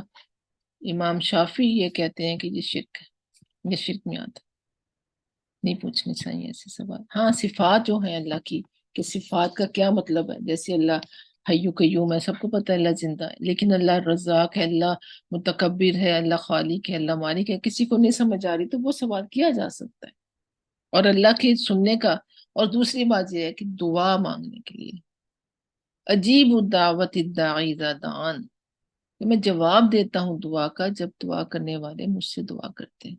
امام شافعی یہ کہتے ہیں کہ یہ شرک ہے، یہ شرک میں آتا ہے، نہیں پوچھنے چاہیے ایسے سوال۔ ہاں صفات جو ہیں اللہ کی، کہ صفات کا کیا مطلب ہے، جیسے اللہ حیو قیوم ہے، سب کو پتہ ہے اللہ زندہ ہے، لیکن اللہ رزاق ہے، اللہ متکبر ہے، اللہ خالق ہے، اللہ مالک ہے، کسی کو نہیں سمجھ آ رہی تو وہ سوال کیا جا سکتا ہے، اور اللہ کی سننے کا۔ اور دوسری بات یہ ہے کہ دعا مانگنے کے لیے عجیب الدعوت الداعی اذا دعان، کہ میں جواب دیتا ہوں دعا کا جب دعا کرنے والے مجھ سے دعا کرتے ہیں۔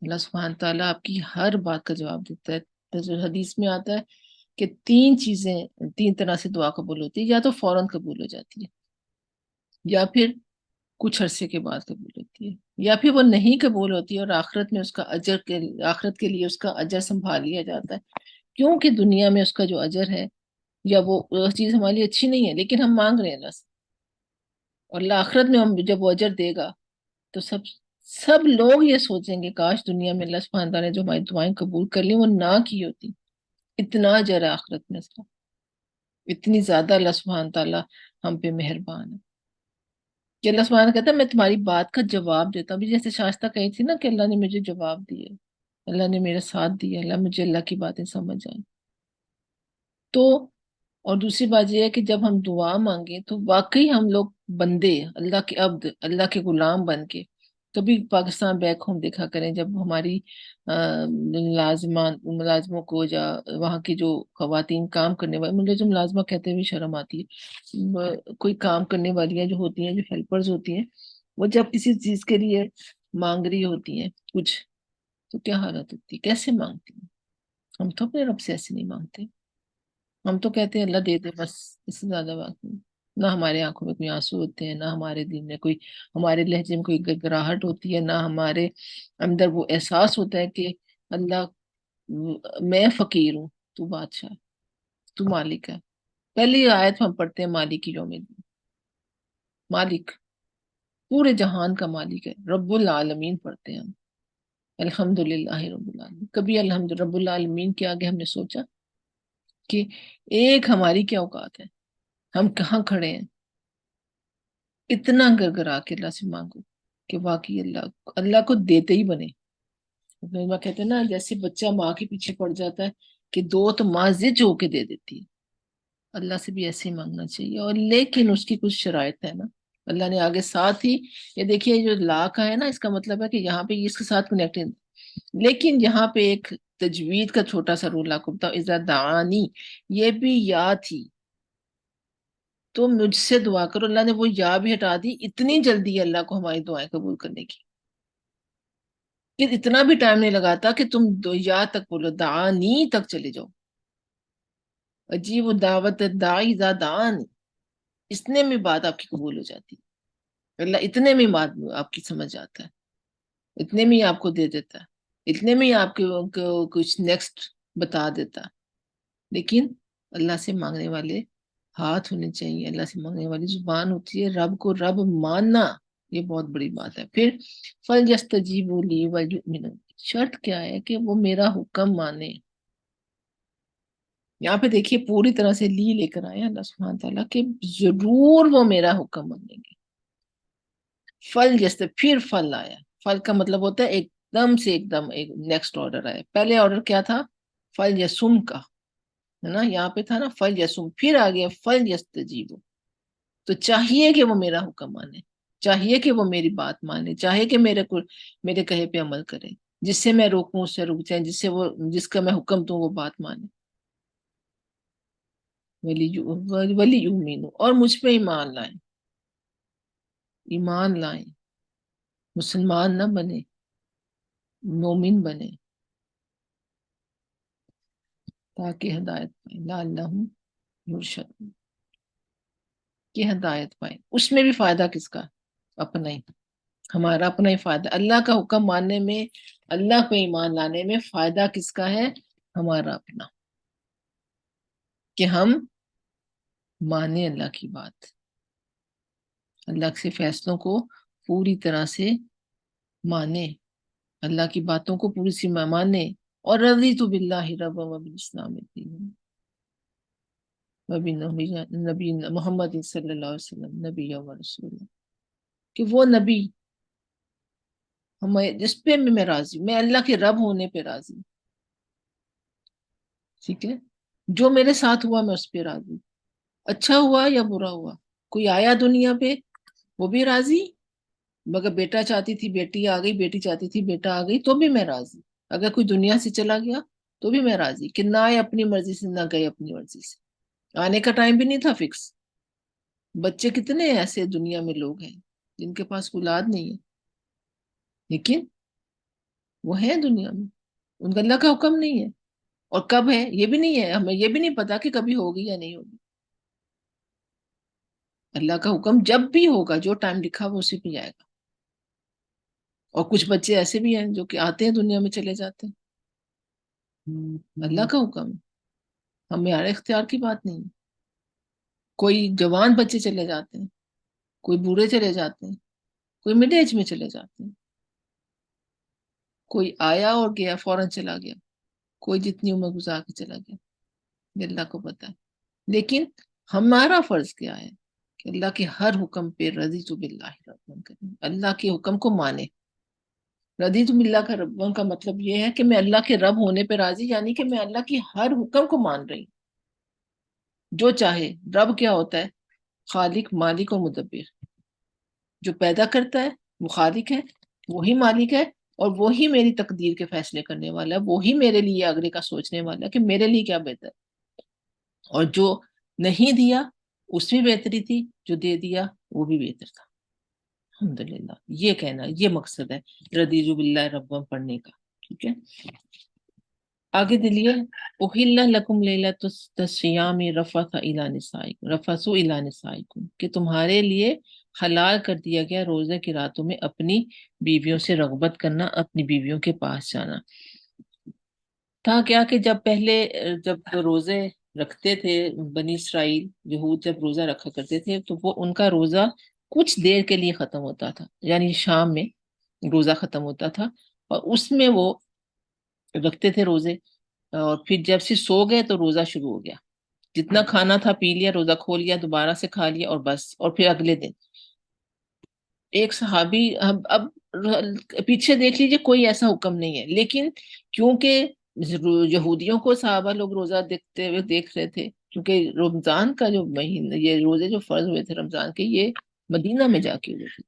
اللہ سبحانہ تعالیٰ آپ کی ہر بات کا جواب دیتا ہے۔ تو حدیث میں آتا ہے کہ تین چیزیں، تین طرح سے دعا قبول ہوتی ہے، یا تو فوراً قبول ہو جاتی ہے، یا پھر کچھ عرصے کے بعد قبول ہوتی ہے، یا پھر وہ نہیں قبول ہوتی ہے اور آخرت میں اس کا اجر کے آخرت کے لیے اس کا اجر سنبھال لیا جاتا ہے، کیونکہ دنیا میں اس کا جو اجر ہے یا وہ چیز ہمارے لیے اچھی نہیں ہے لیکن ہم مانگ رہے ہیں اللہ سے، اور اللہ آخرت میں ہم جب وہ اجر دے گا تو سب لوگ یہ سوچیں گے کاش دنیا میں اللہ سبحانہ تعالیٰ نے جو ہماری دعائیں قبول کر لی وہ نہ کی ہوتی، اتنا اجر ہے آخرت میں اس کا، اتنی زیادہ اللہ سبحانہ تعالیٰ ہم پہ مہربان ہے کہ اللہ سبحانہ کہتا ہے میں تمہاری بات کا جواب دیتا ہوں، ابھی جیسے شائستہ کہی تھی نا کہ اللہ نے مجھے جواب دیے، اللہ نے میرا ساتھ دیا، اللہ مجھے اللہ کی باتیں سمجھ آئیں۔ تو اور دوسری بات یہ ہے کہ جب ہم دعا مانگیں تو واقعی ہم لوگ بندے، اللہ کے عبد، اللہ کے غلام بن کے، کبھی پاکستان بیک ہوم دیکھا کریں جب ہماری ملازموں کو یا وہاں کی جو خواتین کام کرنے والی، مجھے جو ملازمہ کہتے ہوئے شرم آتی ہے، کوئی کام کرنے والیاں جو ہوتی ہیں، جو ہیلپرز ہوتی ہیں، وہ جب کسی چیز کے لیے مانگ رہی ہوتی ہیں کچھ، تو کیا حالت ہوتی ہے، کیسے مانگتی ہیں؟ ہم تو اپنے رب سے ایسے نہیں مانگتے، ہم تو کہتے ہیں اللہ دے دے بس، اس سے زیادہ بات نہیں۔ نہ ہمارے آنکھوں میں کوئی آنسو ہوتے ہیں، نہ ہمارے دل میں کوئی، ہمارے لہجے میں کوئی گڑگڑاہٹ ہوتی ہے، نہ ہمارے اندر وہ احساس ہوتا ہے کہ اللہ میں فقیر ہوں، تو بادشاہ، تو مالک ہے۔ پہلی آیت ہم پڑھتے ہیں مالک کی یوم الدین، مالک پورے جہان کا مالک ہے، رب العالمین پڑھتے ہیں ہم، الحمد للہ رب العالمین۔ کبھی الحمد رب العالمین کے آگے ہم نے سوچا کہ ایک ہماری کیا اوقات ہے، ہم کہاں کھڑے ہیں، اتنا گر گرا کے اللہ سے مانگو کہ واقعی اللہ کو دیتے ہی بنے۔ ماں کہتے ہیں نا جیسے بچہ ماں کے پیچھے پڑ جاتا ہے کہ دو تو ماں ضد ہو کے دے دیتی ہے، اللہ سے بھی ایسے ہی مانگنا چاہیے، اور لیکن اس کی کچھ شرائط ہے نا، اللہ نے آگے ساتھ ہی، یہ دیکھیے جو لا کا ہے نا، اس کا مطلب ہے کہ یہاں پہ اس کے ساتھ کنیکٹنگ، لیکن یہاں پہ ایک تجوید کا چھوٹا سا رول آپ کو بتاؤ، اذا دعانی، یہ بھی یا تھی، تو مجھ سے دعا کرو، اللہ نے وہ یا بھی ہٹا دی، اتنی جلدی ہے اللہ کو ہماری دعائیں قبول کرنے کی کہ اتنا بھی ٹائم نہیں لگاتا کہ تم یا تک بولو، دعانی تک چلے جاؤ، عجیب دعوت داعی اذا دعان، اتنے میں بات آپ کی قبول ہو جاتی ہے، اللہ اتنے میں بات آپ کی سمجھ آتا ہے، اتنے میں ہی آپ کو دے دیتا ہے، اتنے میں ہی آپ کو کچھ نیکسٹ بتا دیتا ہے۔ لیکن اللہ سے مانگنے والے ہاتھ ہونے چاہیے، اللہ سے مانگنے والی زبان ہوتی ہے، رب کو رب ماننا، یہ بہت بڑی بات ہے۔ پھر فَلْيَسْتَجِيبُوا لِي وَلْيُؤْمِنُوا، شرط کیا ہے کہ وہ میرا حکم مانے۔ یہاں پہ دیکھیے پوری طرح سے لی لے کر آئے اللہ سبحانہ تعالیٰ کہ ضرور وہ میرا حکم مانیں گے۔ فل جیسے پھر فل آیا، فل کا مطلب ہوتا ہے ایک دم سے ایک دم ایک نیکسٹ آرڈر آیا، پہلے آرڈر کیا تھا؟ فل یسم کا ہے نا، یہاں پہ تھا نا فل یسم، پھر آ گیا فل یستجیب، تو چاہیے کہ وہ میرا حکم مانے، چاہیے کہ وہ میری بات مانے، چاہیے کہ میرے کہے پہ عمل کرے، جس سے میں روکوں اس سے رک جائیں، جس کا میں حکم دوں وہ بات مانے، ولی یؤمنو، اور مجھ پہ ایمان لائیں، ایمان لائیں، مسلمان نہ بنے، مومن بنے، تاکہ ہدایت پائیں، لعلہم یرشدون، کہ ہدایت پائیں۔ اس میں بھی فائدہ کس کا؟ اپنا ہی، ہمارا اپنا ہی فائدہ، اللہ کا حکم ماننے میں، اللہ پہ ایمان لانے میں فائدہ کس کا ہے؟ ہمارا اپنا، کہ ہم مانیں اللہ کی بات، اللہ کے فیصلوں کو پوری طرح سے مانیں، اللہ کی باتوں کو پوری سی مانیں، اور رضیت باللہ رب و بالاسلام دین نبی محمد صلی اللہ علیہ وسلم نبی و رسول، کہ وہ نبی ہمیں جس پہ میں راضی ہوں، میں اللہ کے رب ہونے پہ راضی ہوں، ٹھیک ہے، جو میرے ساتھ ہوا میں اس پہ راضی ہوں، اچھا ہوا یا برا ہوا، کوئی آیا دنیا پہ وہ بھی راضی، مگر بیٹا چاہتی تھی بیٹی آ گئی، بیٹی چاہتی تھی بیٹا آ گئی تو بھی میں راضی، اگر کوئی دنیا سے چلا گیا تو بھی میں راضی، کہ نہ آئے اپنی مرضی سے نہ گئے اپنی مرضی سے، آنے کا ٹائم بھی نہیں تھا فکس۔ بچے کتنے ایسے دنیا میں لوگ ہیں جن کے پاس اولاد نہیں ہے، لیکن وہ ہیں دنیا میں، ان کا اللہ کا حکم نہیں ہے، اور کب ہے یہ بھی نہیں ہے، ہمیں یہ بھی نہیں پتا کہ کبھی ہوگی یا نہیں ہوگی۔ اللہ کا حکم جب بھی ہوگا، جو ٹائم لکھا وہ اسی پہ جائے گا۔ اور کچھ بچے ایسے بھی ہیں جو کہ آتے ہیں دنیا میں چلے جاتے ہیں، اللہ کا حکم ہے، ہمارے اختیار کی بات نہیں ہے۔ کوئی جوان بچے چلے جاتے ہیں، کوئی بوڑھے چلے جاتے ہیں، کوئی مڈ ایج میں چلے جاتے ہیں، کوئی آیا اور گیا فوراً چلا گیا، کوئی جتنی عمر گزار کے چلا گیا، یہ اللہ کو پتا ہے۔ لیکن ہمارا فرض کیا ہے کہ اللہ کے ہر حکم پہ رضیت باللہ ربًا کریں، اللہ کے حکم کو مانے۔ رضیت باللہ کا ربًا کا مطلب یہ ہے کہ میں اللہ کے رب ہونے پہ راضی، یعنی کہ میں اللہ کی ہر حکم کو مان رہی ہوں، جو چاہے۔ رب کیا ہوتا ہے؟ خالق، مالک اور مدبر۔ جو پیدا کرتا ہے وہ خالق ہے، وہی مالک ہے، اور وہی میری تقدیر کے فیصلے کرنے والا ہے، وہی میرے لیے آگے کا سوچنے والا ہے کہ میرے لیے کیا بہتر ہے۔ اور جو نہیں دیا اس میں بہتری تھی، جو دے دیا وہ بھی بہتر تھا، الحمدللہ۔ یہ کہنا، یہ مقصد ہے رضیت باللہ ربًا پڑھنے کا، ٹھیک ہے۔ آگے دلیے، احل لکم لیلۃ الصیام رفث الی نسائکم، رفثوا الی نسائکم، کہ تمہارے لیے حلال کر دیا گیا روزے کی راتوں میں اپنی بیویوں سے رغبت کرنا، اپنی بیویوں کے پاس جانا۔ تھا کیا کہ جب پہلے جب روزے رکھتے تھے بنی اسرائیل، یہود جب روزہ رکھا کرتے تھے تو وہ ان کا روزہ کچھ دیر کے لیے ختم ہوتا تھا، یعنی شام میں روزہ ختم ہوتا تھا، اور اس میں وہ رکھتے تھے روزے، اور پھر جب سے سو گئے تو روزہ شروع ہو گیا، جتنا کھانا تھا پی لیا، روزہ کھول لیا، دوبارہ سے کھا لیا اور بس، اور پھر اگلے دن ایک صحابی، اب پیچھے دیکھ لیجئے کوئی ایسا حکم نہیں ہے، لیکن کیونکہ یہودیوں کو صحابہ لوگ روزہ دیکھتے ہوئے دیکھ رہے تھے، کیونکہ رمضان کا جو مہینہ، یہ روزے جو فرض ہوئے تھے رمضان کے، یہ مدینہ میں جا کے ہوئے تھے،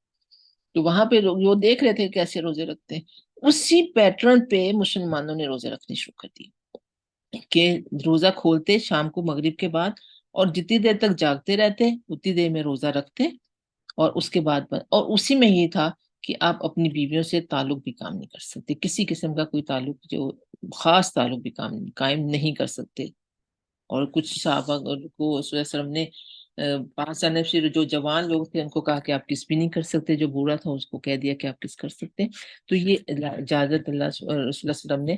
تو وہاں پہ لوگ وہ دیکھ رہے تھے کیسے روزے رکھتے ہیں، اسی پیٹرن پہ مسلمانوں نے روزے رکھنے شروع کر دیے، کہ روزہ کھولتے شام کو مغرب کے بعد، اور جتنی دیر تک جاگتے رہتے اتنی دیر میں روزہ رکھتے، اور اس کے بعد اور اسی میں یہ تھا کہ آپ اپنی بیویوں سے تعلق بھی کام نہیں کر سکتے، کسی قسم کا کوئی تعلق، جو خاص تعلق بھی قائم نہیں کر سکتے۔ اور کچھ صحابہ کو رسول اللہ صلی اللہ علیہ وسلم نے پانچ جانے سے جو جوان لوگ تھے ان کو کہا کہ آپ کس بھی نہیں کر سکتے، جو بوڑھا تھا اس کو کہہ دیا کہ آپ کس کر سکتے، تو یہ اجازت اللہ رسول اللہ صلی اللہ علیہ وسلم نے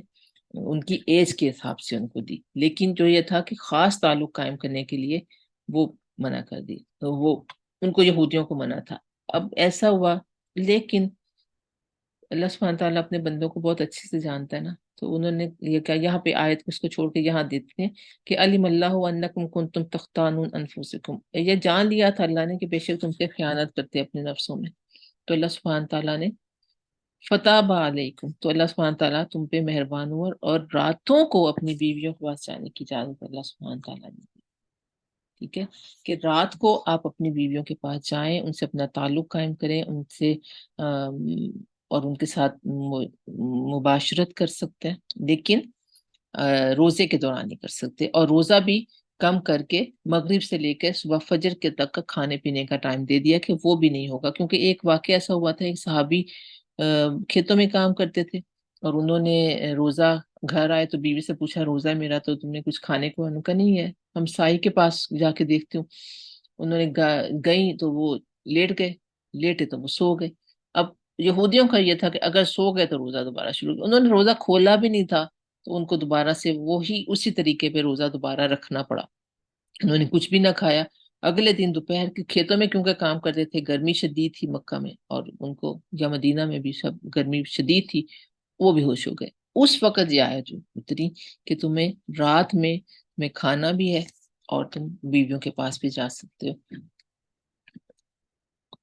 ان کی ایج کے حساب سے ان کو دی، لیکن جو یہ تھا کہ خاص تعلق قائم کرنے کے لیے وہ منع کر دی، تو وہ ان کو یہودیوں کو منع تھا۔ اب ایسا ہوا، لیکن اللہ سبحانہ تعالیٰ اپنے بندوں کو بہت اچھے سے جانتا ہے نا، تو انہوں نے یہ کہا، یہاں پہ آیت اس کو چھوڑ کے یہاں دیتے ہیں کہ علم اللہ انکم کنتم تختانون انفسکم، یہ جان لیا تھا اللہ نے کہ بے شک تم سے خیانت کرتے اپنے نفسوں میں، تو اللہ سبحانہ تعالیٰ نے فتاب علیکم، تو اللہ سبحانہ تعالیٰ تم پہ مہربان ہوا، اور راتوں کو اپنی بیویوں کے پاس جانے کی اجازت اللہ سبحانہ تعالیٰ نے دی، ٹھیک ہے، کہ رات کو آپ اپنی بیویوں کے پاس جائیں، ان سے اپنا تعلق قائم کریں، ان سے اور ان کے ساتھ مباشرت کر سکتے ہیں، لیکن روزے کے دوران نہیں کر سکتے، اور روزہ بھی کم کر کے مغرب سے لے کے صبح فجر کے تک کا کھانے پینے کا ٹائم دے دیا کہ وہ بھی نہیں ہوگا، کیونکہ ایک واقعہ ایسا ہوا تھا، ایک صحابی کھیتوں میں کام کرتے تھے، اور انہوں نے روزہ گھر آئے تو بیوی سے پوچھا روزہ ہے میرا، تو تم نے کچھ کھانے کو؟ انہوں کا نہیں ہے، ہم سائی کے پاس جا کے دیکھتی ہوں۔ انہوں نے گئی تو وہ لیٹ گئے، لیٹے تو وہ سو گئے۔ اب یہودیوں کا یہ تھا کہ اگر سو گئے تو روزہ دوبارہ شروع، انہوں نے روزہ کھولا بھی نہیں تھا، تو ان کو دوبارہ سے وہی اسی طریقے پہ روزہ دوبارہ رکھنا پڑا، انہوں نے کچھ بھی نہ کھایا۔ اگلے دن دوپہر کے کھیتوں میں کیونکہ کام کرتے تھے، گرمی شدید تھی مکہ میں، اور ان کو یا مدینہ میں بھی سب گرمی شدید تھی، وہ بھی ہوش ہو گئے۔ اس وقت یہ آیت جو اتری کہ تمہیں رات میں کھانا بھی ہے اور تم بیویوں کے پاس بھی جا سکتے ہو،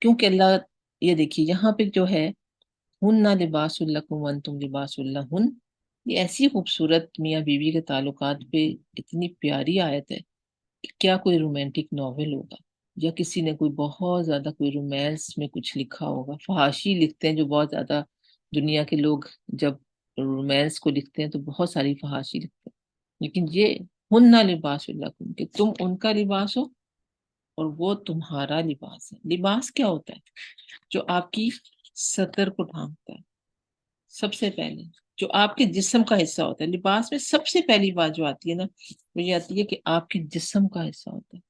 کیونکہ اللہ، یہ دیکھیے یہاں پہ جو ہے ہن لباس لکم وانتم لباس لہن، یہ ایسی خوبصورت میاں بیوی کے تعلقات پہ اتنی پیاری آیت ہے کیا کوئی رومانٹک ناول ہوگا یا کسی نے کوئی بہت زیادہ کوئی رومانس میں کچھ لکھا ہوگا. فحاشی لکھتے ہیں جو بہت زیادہ دنیا کے لوگ، جب رومانس کو لکھتے ہیں تو بہت ساری فحاشی لکھتے ہیں. لیکن یہ ہن لباس لکم، کہ تم ان کا لباس ہو اور وہ تمہارا لباس ہے. لباس کیا ہوتا ہے؟ جو آپ کی سطر کو ڈھانپتا ہے. سب سے پہلے جو آپ کے جسم کا حصہ ہوتا ہے، لباس میں سب سے پہلی بات جو آتی ہے نا، وہ یہ آتی ہے کہ آپ کے جسم کا حصہ ہوتا ہے.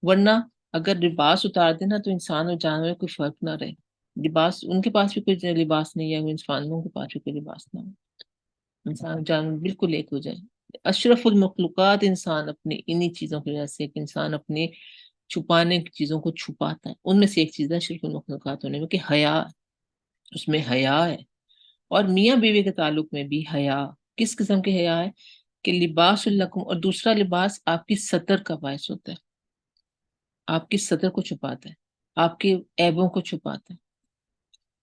ورنہ اگر لباس اتار دینا تو انسان اور جانور میں کوئی فرق نہ رہے. لباس ان کے پاس بھی کوئی لباس نہیں ہے، انسانوں کے پاس بھی کوئی لباس نہ ہو، انسان اور جانور بالکل ایک ہو جائے. اشرف المخلوقات انسان اپنے انہی چیزوں کی وجہ سے، کہ انسان اپنے چھپانے کی چیزوں کو چھپاتا ہے. ان میں سے ایک چیز ہے اشرف المخلوقات ہونے میں کہ حیا، اس میں حیا ہے. اور میاں بیوی کے تعلق میں بھی حیا. کس قسم کے حیا ہے؟ کہ لباس الکم، اور دوسرا لباس آپ کی سطر کا باعث ہوتا ہے، آپ کی سطر کو چھپاتا ہے، آپ کے عیبوں کو چھپاتا ہے.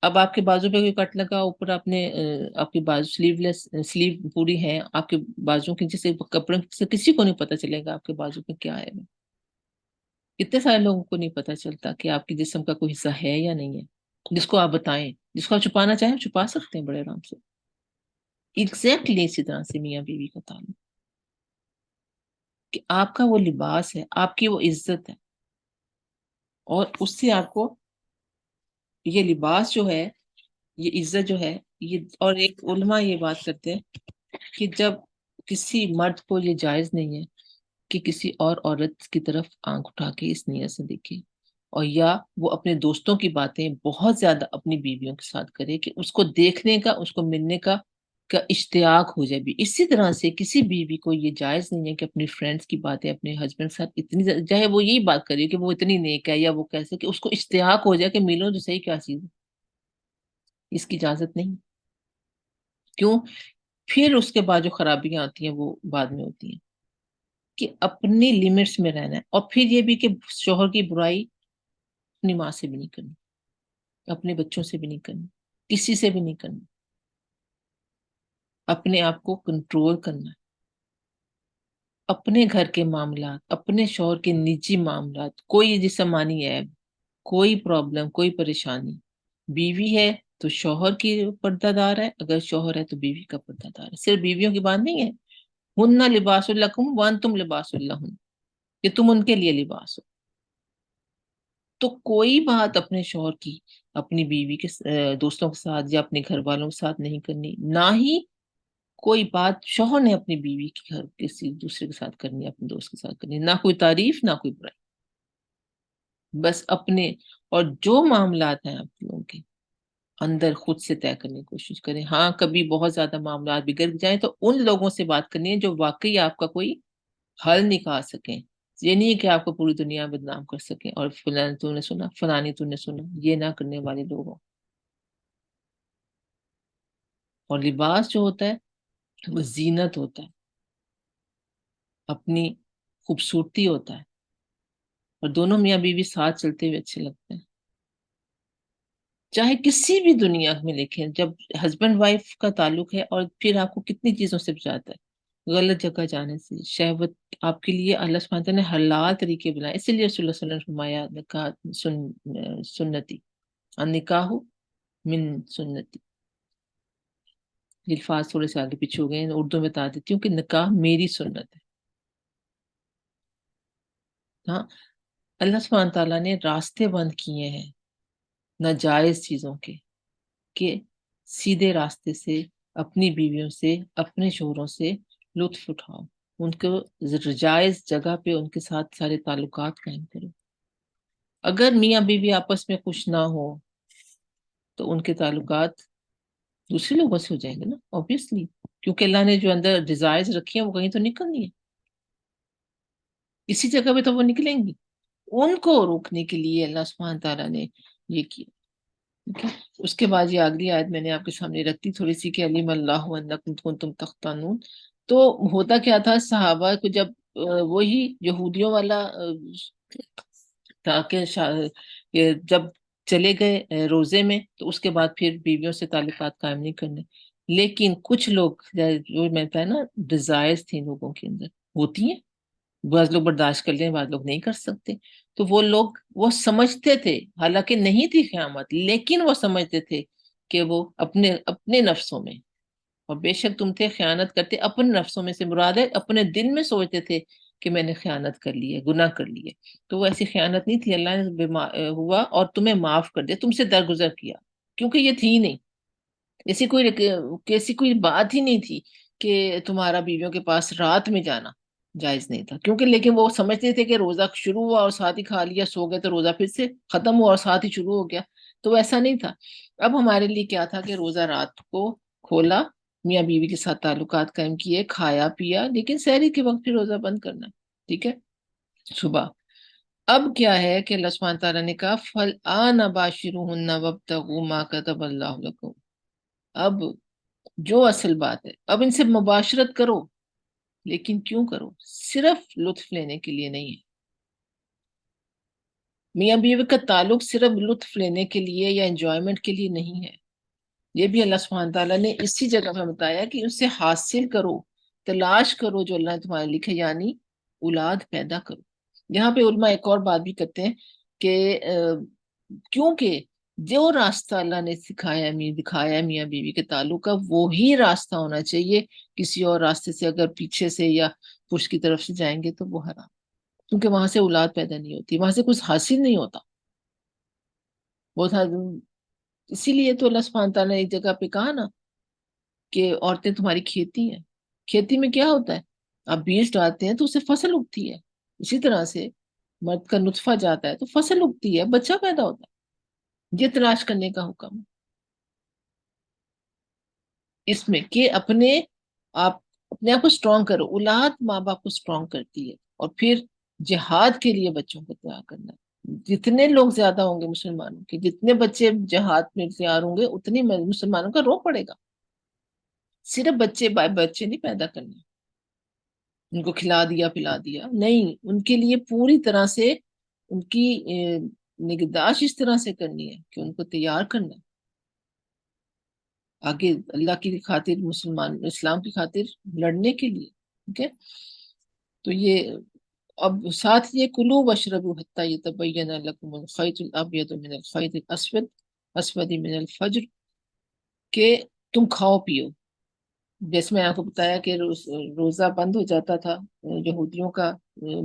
اب آپ کے بازو پہ کوئی کٹ لگا، اوپر آپ نے آپ کی بازو سلیو لیس، سلیو پوری ہے آپ کے بازو کی، جسے کپڑے سے کسی کو نہیں پتا چلے گا آپ کے بازو پہ کیا ہے. اتنے سارے لوگوں کو نہیں پتا چلتا کہ آپ کے جسم کا کوئی حصہ ہے یا نہیں ہے، جس کو آپ بتائیں. جس کو آپ چھپانا چاہیں چھپا سکتے ہیں بڑے آرام سے. ایگزیکٹلی اسی طرح سے میاں بیوی کا تعلق، کہ آپ کا وہ لباس ہے، آپ کی وہ عزت ہے، اور اس سے آپ کو یہ لباس جو ہے، یہ عزت جو ہے یہ. اور ایک علماء یہ بات کرتے ہیں کہ جب کسی مرد کو یہ جائز نہیں ہے کہ کسی اور عورت کی طرف آنکھ اٹھا کے اس نیت سے دیکھے، اور یا وہ اپنے دوستوں کی باتیں بہت زیادہ اپنی بیویوں کے ساتھ کرے، کہ اس کو دیکھنے کا، اس کو ملنے کا اشتیاق ہو جائے بھی. اسی طرح سے کسی بیوی کو یہ جائز نہیں ہے کہ اپنی فرینڈس کی باتیں اپنے ہسبینڈ کے ساتھ اتنی چاہے وہ یہی بات کری کہ وہ اتنی نیک ہے یا وہ کیسے، کہ اس کو اشتیاق ہو جائے کہ ملو تو صحیح کیا چیز ہے. اس کی اجازت نہیں. کیوں؟ پھر اس کے بعد جو خرابیاں آتی ہیں وہ بعد میں ہوتی ہیں. کہ اپنی لمٹس میں رہنا ہے. اور پھر یہ بھی کہ شوہر کی برائی اپنی ماں سے بھی نہیں کرنی، اپنے بچوں سے بھی نہیں کرنی، کسی سے بھی نہیں کرنی. اپنے آپ کو کنٹرول کرنا ہے. اپنے گھر کے معاملات، اپنے شوہر کے نجی معاملات، کوئی جسمانی عیب، کوئی پرابلم، کوئی پریشانی. بیوی ہے تو شوہر کی پردہ دار ہے، اگر شوہر ہے تو بیوی کا پردہ دار ہے. صرف بیویوں کی بات نہیں ہے. ہن لباس لکم وانتم لباس لہن، کہ تم ان کے لیے لباس ہو. تو کوئی بات اپنے شوہر کی اپنی بیوی کے دوستوں کے ساتھ یا اپنے گھر والوں کے ساتھ نہیں کرنی. نہ ہی کوئی بات شوہر نے اپنی بیوی کے گھر کسی دوسرے کے ساتھ کرنی، اپنے دوست کے ساتھ کرنی. نہ کوئی تعریف، نہ کوئی برائی. بس اپنے، اور جو معاملات ہیں آپ لوگوں کے اندر خود سے طے کرنے کی کوشش کریں. ہاں کبھی بہت زیادہ معاملات بگڑ جائیں تو ان لوگوں سے بات کرنی ہے جو واقعی آپ کا کوئی حل نکال سکیں. یہ نہیں ہے کہ آپ کو پوری دنیا بدنام کر سکیں اور فلان تو نے سنا، فلانی تو نے سنا. یہ نہ کرنے والے لوگوں. اور لباس جو ہوتا ہے وہ زینت ہوتا ہے، اپنی خوبصورتی ہوتا ہے. اور دونوں میاں بیوی ساتھ چلتے ہوئے اچھے لگتے ہیں. چاہے کسی بھی دنیا میں لکھیں، جب ہسبینڈ وائف کا تعلق ہے، اور پھر آپ کو کتنی چیزوں سے بچاتا ہے. غلط جگہ جانے سے، شہوت. آپ کے لیے اللہ سبحانہ وتعالیٰ نے حلال طریقے بنائے. اسی لیے رسول اللہ صلی اللہ علیہ وسلم نے فرمایا نکاح سنتی، النکاح من سنتی. یہ الفاظ تھوڑے سے آگے پیچھے ہو گئے ہیں، اردو میں بتا دیتی ہوں کہ نکاح میری سنت ہے. ہاں، اللہ سبحانہ تعالیٰ نے راستے بند کیے ہیں ناجائز چیزوں کے، کہ سیدھے راستے سے اپنی بیویوں سے، اپنے شوہروں سے لطف اٹھاؤ. ان کو جائز جگہ پہ ان کے ساتھ سارے تعلقات قائم کرو. اگر میاں بیوی آپس میں خوش نہ ہو تو ان کے تعلقات دوسرے لوگوں سے ہو جائیں گے نا، obviously. کیونکہ اللہ نے جو اندر ڈیزائرز رکھی ہیں وہ کہیں تو نکلنی ہے، اسی جگہ پہ تو وہ نکلیں گی. ان کو روکنے کے لیے اللہ سبحانہ تعالیٰ نے یہ کیا. ٹھیک ہے. اس کے بعد یہ اگلی آیت میں نے آپ کے سامنے رکھتی تھوڑی سی، کہ علیم اللہ انکم کنتم تختانون. تو ہوتا کیا تھا صحابہ کو جب وہی یہودیوں والا تھا کہ یہ جب چلے گئے روزے میں تو اس کے بعد پھر بیویوں سے تعلقات قائم نہیں کرنے. لیکن کچھ لوگ جو میں بتایا نا، ڈیزائرز تھیں لوگوں کے اندر، ہوتی ہیں. بعض لوگ برداشت کر لیں، بعض لوگ نہیں کر سکتے. تو وہ لوگ وہ سمجھتے تھے، حالانکہ نہیں تھی قیامت، لیکن وہ سمجھتے تھے کہ وہ اپنے اپنے نفسوں میں، اور بے شک تم تھے خیانت کرتے اپنے نفسوں میں، سے مراد ہے اپنے دل میں سوچتے تھے کہ میں نے خیانت کر لی ہے، گناہ کر لی ہے. تو وہ ایسی خیانت نہیں تھی، اللہ نے ہوا اور تمہیں معاف کر دیا، تم سے درگزر کیا، کیونکہ یہ تھی نہیں، ایسی کوئی بات ہی نہیں تھی کہ تمہارا بیویوں کے پاس رات میں جانا جائز نہیں تھا. کیونکہ لیکن وہ سمجھتے تھے کہ روزہ شروع ہوا اور ساتھ ہی کھا لیا، سو گئے تو روزہ پھر سے ختم ہوا اور ساتھ ہی شروع ہو گیا. تو ایسا نہیں تھا. اب ہمارے لیے کیا تھا کہ روزہ رات کو کھولا، میاں بیوی کے ساتھ تعلقات قائم کیے، کھایا پیا، لیکن سحری کے وقت پھر روزہ بند کرنا. ٹھیک ہے، صبح. اب کیا ہے کہ اللہ سبحانہ تعالیٰ نے کہا فَالْآنَ بَاشِرُوهُنَّ وَابْتَغُوا مَا كَتَبَ اللَّهُ لَكُمْ. اب جو اصل بات ہے، اب ان سے مباشرت کرو، لیکن کیوں کرو؟ صرف لطف لینے کے لیے نہیں ہے. میاں بیوی کا تعلق صرف لطف لینے کے لیے یا انجوائمنٹ کے لیے نہیں ہے. یہ بھی اللہ سبحانہ تعالیٰ نے اسی جگہ میں بتایا کہ اس سے حاصل کرو، تلاش کرو جو اللہ نے تمہارے لکھے، یعنی اولاد پیدا کرو. یہاں پہ علماء ایک اور بات بھی کرتے ہیں کہ کیونکہ جو راستہ اللہ نے دکھایا ہے میاں بیوی کے تعلق کا، وہی راستہ ہونا چاہیے. کسی اور راستے سے اگر پیچھے سے یا پشت کی طرف سے جائیں گے تو وہ حرام، کیونکہ وہاں سے اولاد پیدا نہیں ہوتی، وہاں سے کچھ حاصل نہیں ہوتا. وہ تھا، اسی لیے تو اللہ سبحانہ تعالیٰ نے ایک جگہ پہ کہا نا کہ عورتیں تمہاری کھیتی ہیں. کھیتی میں کیا ہوتا ہے؟ آپ بیج ڈالتے ہیں تو اسے فصل اگتی ہے. اسی طرح سے مرد کا نطفہ جاتا ہے تو فصل اگتی ہے، بچہ پیدا ہوتا ہے. یہ تلاش کرنے کا حکم ہے اس میں کہ آپ اپنے آپ کو اسٹرانگ کرو. اولاد ماں باپ کو اسٹرانگ کرتی ہے. اور پھر جہاد کے لیے بچوں کو تیار کرنا ہے. جتنے لوگ زیادہ ہوں گے مسلمانوں کے، جتنے بچے جہاد میں تیار ہوں گے، اتنی مسلمانوں کا روح پڑے گا. صرف بچے بچے نہیں پیدا کرنے، ان کو کھلا دیا پلا دیا نہیں، ان کے لیے پوری طرح سے ان کی نگہداشت اس طرح سے کرنی ہے کہ ان کو تیار کرنا ہے آگے اللہ کی خاطر، اسلام کی خاطر لڑنے کے لیے. ٹھیک ہے، تو یہ اب ساتھ یہ کلو وشربوا حتی یتبین لکم الخیط الابیض من الخیط الاسود من الفجر، کہ تم کھاؤ پیو. جیسے میں آپ کو بتایا کہ روزہ بند ہو جاتا تھا یہودیوں کا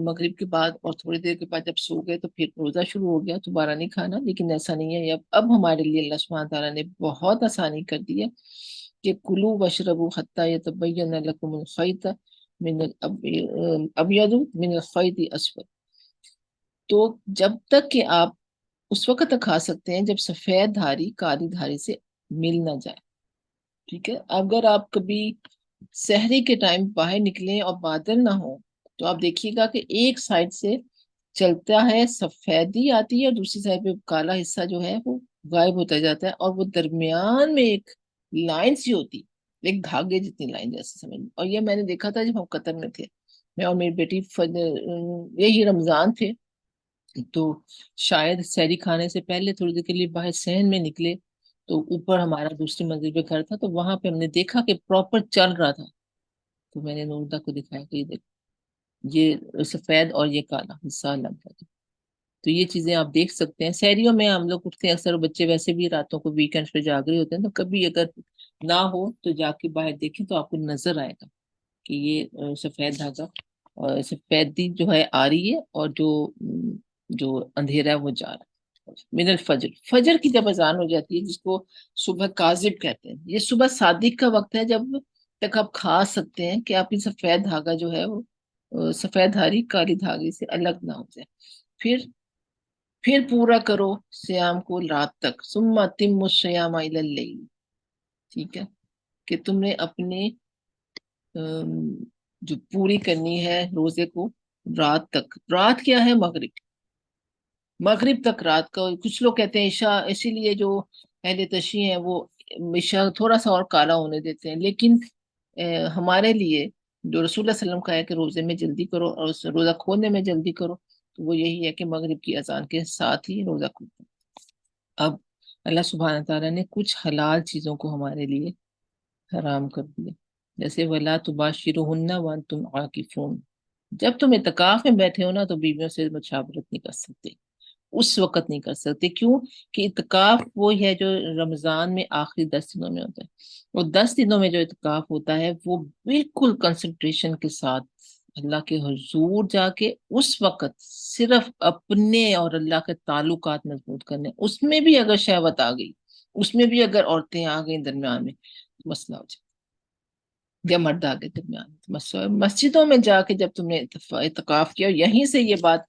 مغرب کے بعد، اور تھوڑی دیر کے بعد جب سو گئے تو پھر روزہ شروع ہو گیا، دوبارہ نہیں کھانا. لیکن ایسا نہیں ہے. اب ہمارے لیے اللہ سبحانہ تعالیٰ نے بہت آسانی کر دی ہے کہ کلو وشربوا حتی یتبین لکم الخیط من الابیض من الخیط الاسود. تو جب تک کہ آپ اس وقت تک کھا سکتے ہیں جب سفید دھاری کالی دھاری سے مل نہ جائے. ٹھیک ہے، اگر آپ کبھی سحری کے ٹائم باہر نکلیں اور بادل نہ ہو تو آپ دیکھیے گا کہ ایک سائڈ سے چلتا ہے، سفیدی آتی ہے، اور دوسری سائڈ پہ کالا حصہ جو ہے وہ غائب ہوتا جاتا ہے، اور وہ درمیان میں ایک لائن سی ہوتی، ایک دھاگے جتنی لائن جیسے سمجھ. اور یہ میں نے دیکھا تھا جب ہم قطر میں تھے، میں اور میری بیٹی یہی رمضان تھے، تو شاید سحری کھانے سے پہلے تھوڑی دیر کے لیے باہر صحن میں نکلے تو اوپر ہمارا دوسری منزل پہ گھر تھا، تو وہاں پہ ہم نے دیکھا کہ پراپر چل رہا تھا. تو میں نے نوردا کو دکھایا کہ یہ دیکھ، یہ سفید اور یہ کالا حصہ الگ ہے. تو یہ چیزیں آپ دیکھ سکتے ہیں. سحریوں میں ہم لوگ اٹھتے ہیں اکثر، بچے ویسے بھی راتوں کو ویکینڈ پہ جاگ رہے ہوتے ہیں، تو کبھی اگر نہ ہو تو جا کے باہر دیکھیں تو آپ کو نظر آئے گا کہ یہ سفید دھاگا اور سفیدی جو ہے آ رہی ہے، اور جو اندھیرا ہے وہ جا رہا ہے. من الفجر، فجر کی جب اذان ہو جاتی ہے، جس کو صبح کاذب کہتے ہیں، یہ صبح صادق کا وقت ہے جب تک آپ کھا سکتے ہیں کہ آپ کی سفید دھاگا جو ہے وہ سفید دھاری کالی دھاگے سے الگ نہ ہو جائے. پھر پورا کرو سیام کو رات تک. ثم اتم الصیام الی اللیل. ٹھیک ہے، کہ تم نے اپنے جو پوری کرنی ہے روزے کو رات تک. رات کیا ہے؟ مغرب تک رات کا. کچھ لوگ کہتے ہیں عشاء، اسی لیے جو اہل تشیع ہیں وہ عشاء تھوڑا سا اور کالا ہونے دیتے ہیں. لیکن ہمارے لیے جو رسول اللہ صلی اللہ علیہ وسلم کا ہے کہ روزے میں جلدی کرو اور روزہ کھولنے میں جلدی کرو، تو وہ یہی ہے کہ مغرب کی اذان کے ساتھ ہی روزہ کھولتے ہیں. اب اللہ سبحانہ تعالیٰ نے کچھ حلال چیزوں کو ہمارے لیے حرام کر دیا، جیسے وَلَا تُبَاشِرُوهُنَّ وَأَنْتُمْ عَاكِفُونَ. جب تم اعتکاف میں بیٹھے ہو نا تو بیویوں سے مشاورت نہیں کر سکتے، اس وقت نہیں کر سکتے. کیوں؟ کہ اعتکاف وہ ہے جو رمضان میں آخری 10 دنوں میں ہوتا ہے. وہ 10 دنوں میں جو اعتکاف ہوتا ہے وہ بالکل کنسنٹریشن کے ساتھ اللہ کے حضور جا کے اس وقت صرف اپنے اور اللہ کے تعلقات مضبوط کرنے. اس میں بھی اگر شہوت آ گئی، اس میں بھی اگر عورتیں آ گئی درمیان میں، تو مسئلہ ہو جائے، یا مرد آ گئے درمیان میں تو مسئلہ ہے. مسجدوں میں جا کے جب تم نے اعتکاف کیا، یہیں سے یہ بات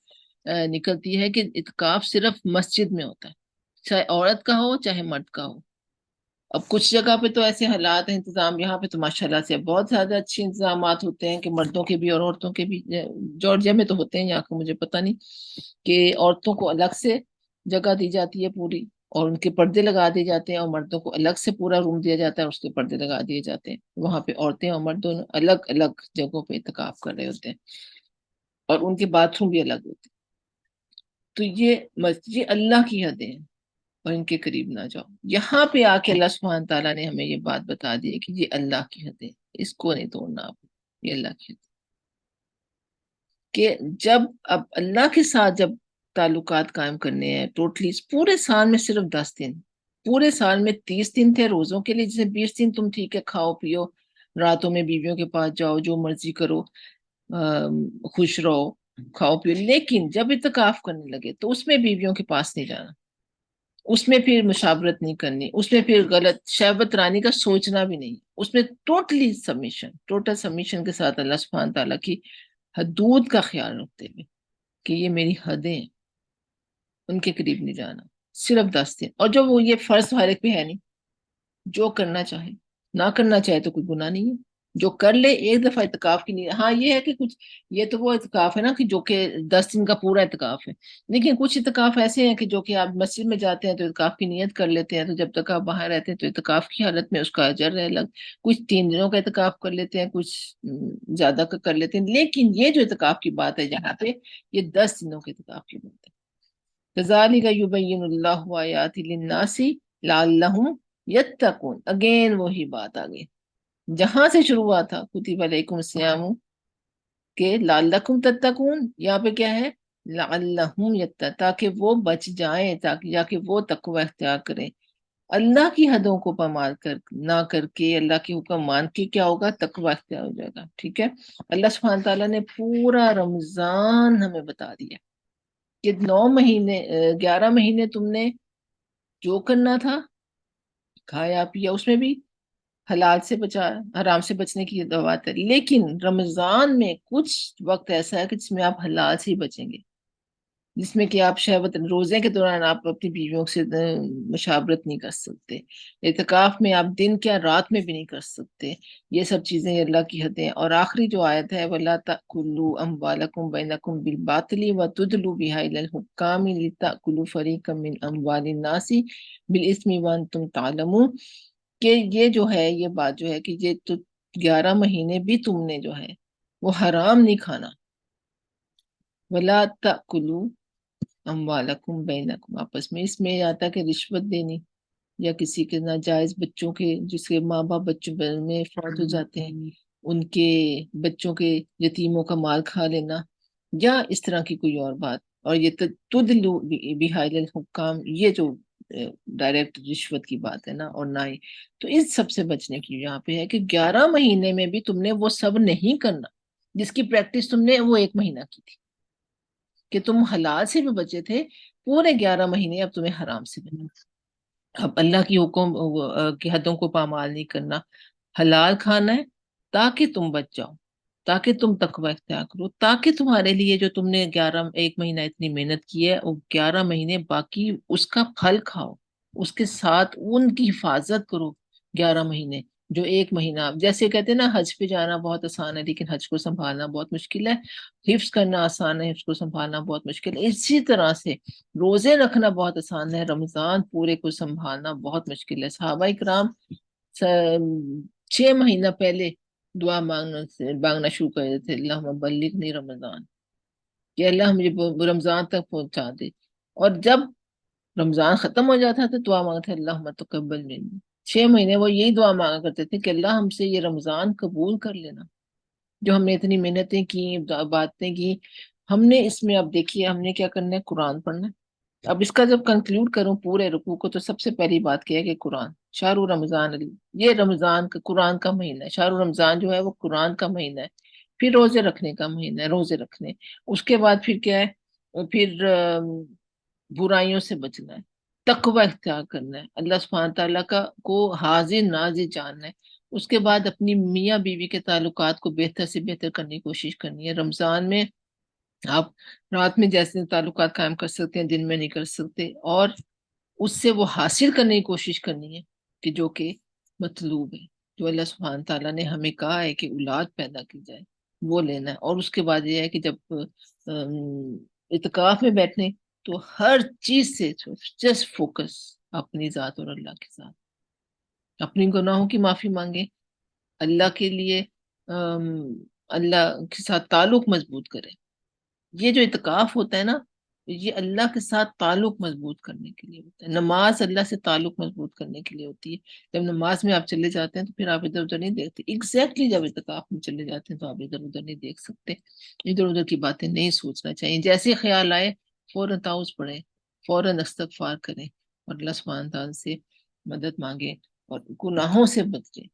نکلتی ہے کہ اعتکاف صرف مسجد میں ہوتا ہے، چاہے عورت کا ہو چاہے مرد کا ہو. اب کچھ جگہ پہ تو ایسے حالات ہیں، انتظام یہاں پہ تو ماشاءاللہ سے بہت زیادہ اچھے انتظامات ہوتے ہیں کہ مردوں کے بھی اور عورتوں کے بھی. جارجیا میں تو ہوتے ہیں، یہاں کا مجھے پتہ نہیں، کہ عورتوں کو الگ سے جگہ دی جاتی ہے پوری، اور ان کے پردے لگا دیے جاتے ہیں، اور مردوں کو الگ سے پورا روم دیا جاتا ہے اور اس کے پردے لگا دیے جاتے ہیں. وہاں پہ عورتیں اور مرد دونوں الگ الگ جگہوں پہ اعتکاف کر رہے ہوتے ہیں، اور ان کے باتھ روم بھی الگ ہوتے ہیں. تو یہ مسجد اللہ کی حدیں ہیں، اور ان کے قریب نہ جاؤ. یہاں پہ آ کے اللہ سبحانہ تعالیٰ نے ہمیں یہ بات بتا دی ہے کہ یہ اللہ کی حد ہے، اس کو نہیں توڑنا آپ. یہ اللہ کی حد کہ جب اب اللہ کے ساتھ جب تعلقات قائم کرنے ہیں ٹوٹلی، پورے سال میں صرف 10 دن، پورے سال میں 30 دن تھے روزوں کے لیے، جسے 20 دن تم ٹھیک ہے کھاؤ پیو، راتوں میں بیویوں کے پاس جاؤ، جو مرضی کرو، خوش رہو، کھاؤ پیو. لیکن جب اعتکاف کرنے لگے تو اس میں بیویوں کے پاس نہیں جانا، اس میں پھر مشاورت نہیں کرنی، اس میں پھر غلط شہوت رانی کا سوچنا بھی نہیں، اس میں ٹوٹلی سبمیشن، ٹوٹل سبمیشن کے ساتھ اللہ سبحانہ تعالیٰ کی حدود کا خیال رکھتے ہوئے کہ یہ میری حدیں ہیں، ان کے قریب نہیں جانا. صرف 10 دن، اور جو وہ یہ فرض ہر ایک پہ ہے نہیں، جو کرنا چاہے، نہ کرنا چاہے تو کوئی گناہ نہیں ہے. جو کر لے ایک دفعہ اعتکاف کی نہیں. ہاں یہ ہے کہ کچھ، یہ تو وہ اعتکاف ہے نا کہ جو کہ 10 دن کا پورا اعتکاف ہے، لیکن کچھ اعتکاف ایسے ہیں کہ جو کہ آپ مسجد میں جاتے ہیں تو اعتکاف کی نیت کر لیتے ہیں، تو جب تک آپ باہر رہتے ہیں تو اعتکاف کی حالت میں اس کا اجر ہے الگ. کچھ 3 دنوں کا اعتکاف کر لیتے ہیں، کچھ زیادہ کا کر لیتے ہیں. لیکن یہ جو اعتکاف کی بات ہے یہاں پہ، یہ 10 دنوں کے اعتکاف کی بات ہے. کذالک یبین اللہ آیات للناس لعلہم یتقون. اگین وہی بات آ گئی جہاں سے شروع ہوا تھا، کتب علیکم الصیام، کہ لعلکم تتقون. یہاں پہ کیا ہے؟ لعلہم یتقون، تاکہ وہ بچ جائیں، تاکہ جا کے وہ تقوی اختیار کریں. اللہ کی حدوں کو پامال کر نہ کر کے، اللہ کے حکم مان کے کیا ہوگا؟ تقوی اختیار ہو جائے گا. ٹھیک ہے. اللہ سبحانہ تعالیٰ نے پورا رمضان ہمیں بتا دیا کہ 9 مہینے 11 مہینے تم نے جو کرنا تھا کھایا پیا، اس میں بھی حلال سے بچا، حرام سے بچنے کی بات ہے. لیکن رمضان میں کچھ وقت ایسا ہے کہ جس میں آپ حلال سے ہی بچیں گے، جس میں کہ آپ شہوت، روزے کے دوران آپ اپنی بیویوں سے مشاورت نہیں کر سکتے، اعتکاف میں آپ دن کیا رات میں بھی نہیں کر سکتے. یہ سب چیزیں اللہ کی حدیں. اور آخری جو آیت ہے وَلَا تَأْكُلُوا أَمْوَالَكُمْ بَيْنَكُمْ بِالْبَاطِلِ وَتُدْلُوا بِهَا إِلَى الْحُكَّامِ لِتَأْكُلُوا فَرِيقًا مِّنْ أَمْوَالِ النَّاسِ بِالْإِثْمِ وَأَنْتُمْ تَعْلَمُونَ. کہ یہ جو ہے، یہ بات جو ہے کہ یہ تو 11 مہینے بھی تم نے جو ہے وہ حرام نہیں کھانا. وَلَا تَأْكُلُوا اموالکم بینکم، آپس میں. اس میں آتا کہ رشوت دینی، یا کسی کے ناجائز بچوں کے، جس کے ماں باپ بچوں میں فوت ہو جاتے ہیں، ان کے بچوں کے یتیموں کا مال کھا لینا، یا اس طرح کی کوئی اور بات. اور یہ تدلو بہائل الحکام، یہ جو ڈائریکٹ رشوت کی بات ہے نا، اور نہ ہی. تو اس سب سے بچنے کی یہاں پہ ہے کہ 11 مہینے میں بھی تم نے وہ سب نہیں کرنا جس کی پریکٹس تم نے وہ 1 مہینہ کی تھی، کہ تم حلال سے بھی بچے تھے. پورے 11 مہینے اب تمہیں حرام سے بچنا. اب اللہ کی حکم کی حدوں کو پامال نہیں کرنا، حلال کھانا ہے تاکہ تم بچ جاؤ، تاکہ تم تقوی اختیار کرو، تاکہ تمہارے لیے جو تم نے 1 مہینہ اتنی محنت کی ہے، وہ 11 مہینے باقی اس کا پھل کھاؤ، اس کے ساتھ ان کی حفاظت کرو. 11 مہینے جو 1 مہینہ، جیسے کہتے ہیں نا حج پہ جانا بہت آسان ہے لیکن حج کو سنبھالنا بہت مشکل ہے، حفظ کرنا آسان ہے، حفظ کو سنبھالنا بہت مشکل ہے. اسی طرح سے روزے رکھنا بہت آسان ہے، رمضان پورے کو سنبھالنا بہت مشکل ہے. صحابہ کرام 6 مہینہ پہلے دعا مانگنا شروع کر دیتے تھے، اللہم بلغنی رمضان، کہ اللہ مجھے رمضان تک پہنچا دے. اور جب رمضان ختم ہو جاتا تو دعا مانگتے تھے اللہم تقبل منی. 6 مہینے وہ یہی دعا مانگا کرتے تھے کہ اللہ ہم سے یہ رمضان قبول کر لینا. جو ہم نے اتنی محنتیں کی، باتیں کی، ہم نے اس میں اب دیکھیے ہم نے کیا کرنا ہے، قرآن پڑھنا ہے۔ اب اس کا جب کنکلوڈ کروں پورے رکوع کو، تو سب سے پہلی بات کیا ہے کہ قرآن، شاہ رمضان، یہ رمضان کا قرآن کا مہینہ ہے، شاہ رمضان جو ہے وہ قرآن کا مہینہ ہے۔ پھر روزے رکھنے کا مہینہ ہے، روزے رکھنے۔ اس کے بعد پھر کیا ہے، پھر برائیوں سے بچنا ہے، تقوی اختیار کرنا ہے، اللہ سبحانہ تعالیٰ کا کو حاضر ناظر جاننا ہے۔ اس کے بعد اپنی میاں بیوی کے تعلقات کو بہتر سے بہتر کرنے کی کوشش کرنی ہے۔ رمضان میں آپ رات میں جیسے تعلقات قائم کر سکتے ہیں، دن میں نہیں کر سکتے، اور اس سے وہ حاصل کرنے کی کوشش کرنی ہے کہ جو کہ مطلوب ہے، جو اللہ سبحانہ تعالیٰ نے ہمیں کہا ہے کہ اولاد پیدا کی جائے، وہ لینا ہے۔ اور اس کے بعد یہ ہے کہ جب اعتکاف میں بیٹھنے، تو ہر چیز سے جسٹ فوکس اپنی ذات اور اللہ کے ساتھ، اپنی گناہوں کی معافی مانگے، اللہ کے لیے اللہ کے ساتھ تعلق مضبوط کرے۔ یہ جو اعتکاف ہوتا ہے نا، یہ اللہ کے ساتھ تعلق مضبوط کرنے کے لیے ہوتا ہے۔ نماز اللہ سے تعلق مضبوط کرنے کے لیے ہوتی ہے۔ جب نماز میں آپ چلے جاتے ہیں تو پھر آپ ادھر ادھر نہیں دیکھتے، ایگزیکٹلی جب اعتکاف میں چلے جاتے ہیں تو آپ ادھر ادھر نہیں دیکھ سکتے، ادھر ادھر کی باتیں نہیں سوچنا چاہیے۔ جیسے خیال آئے فوراً تعوذ پڑھیں، فوراً استغفار کریں، اور اللہ سبحانہ تعالیٰ سے مدد مانگیں، اور گناہوں سے بچیں،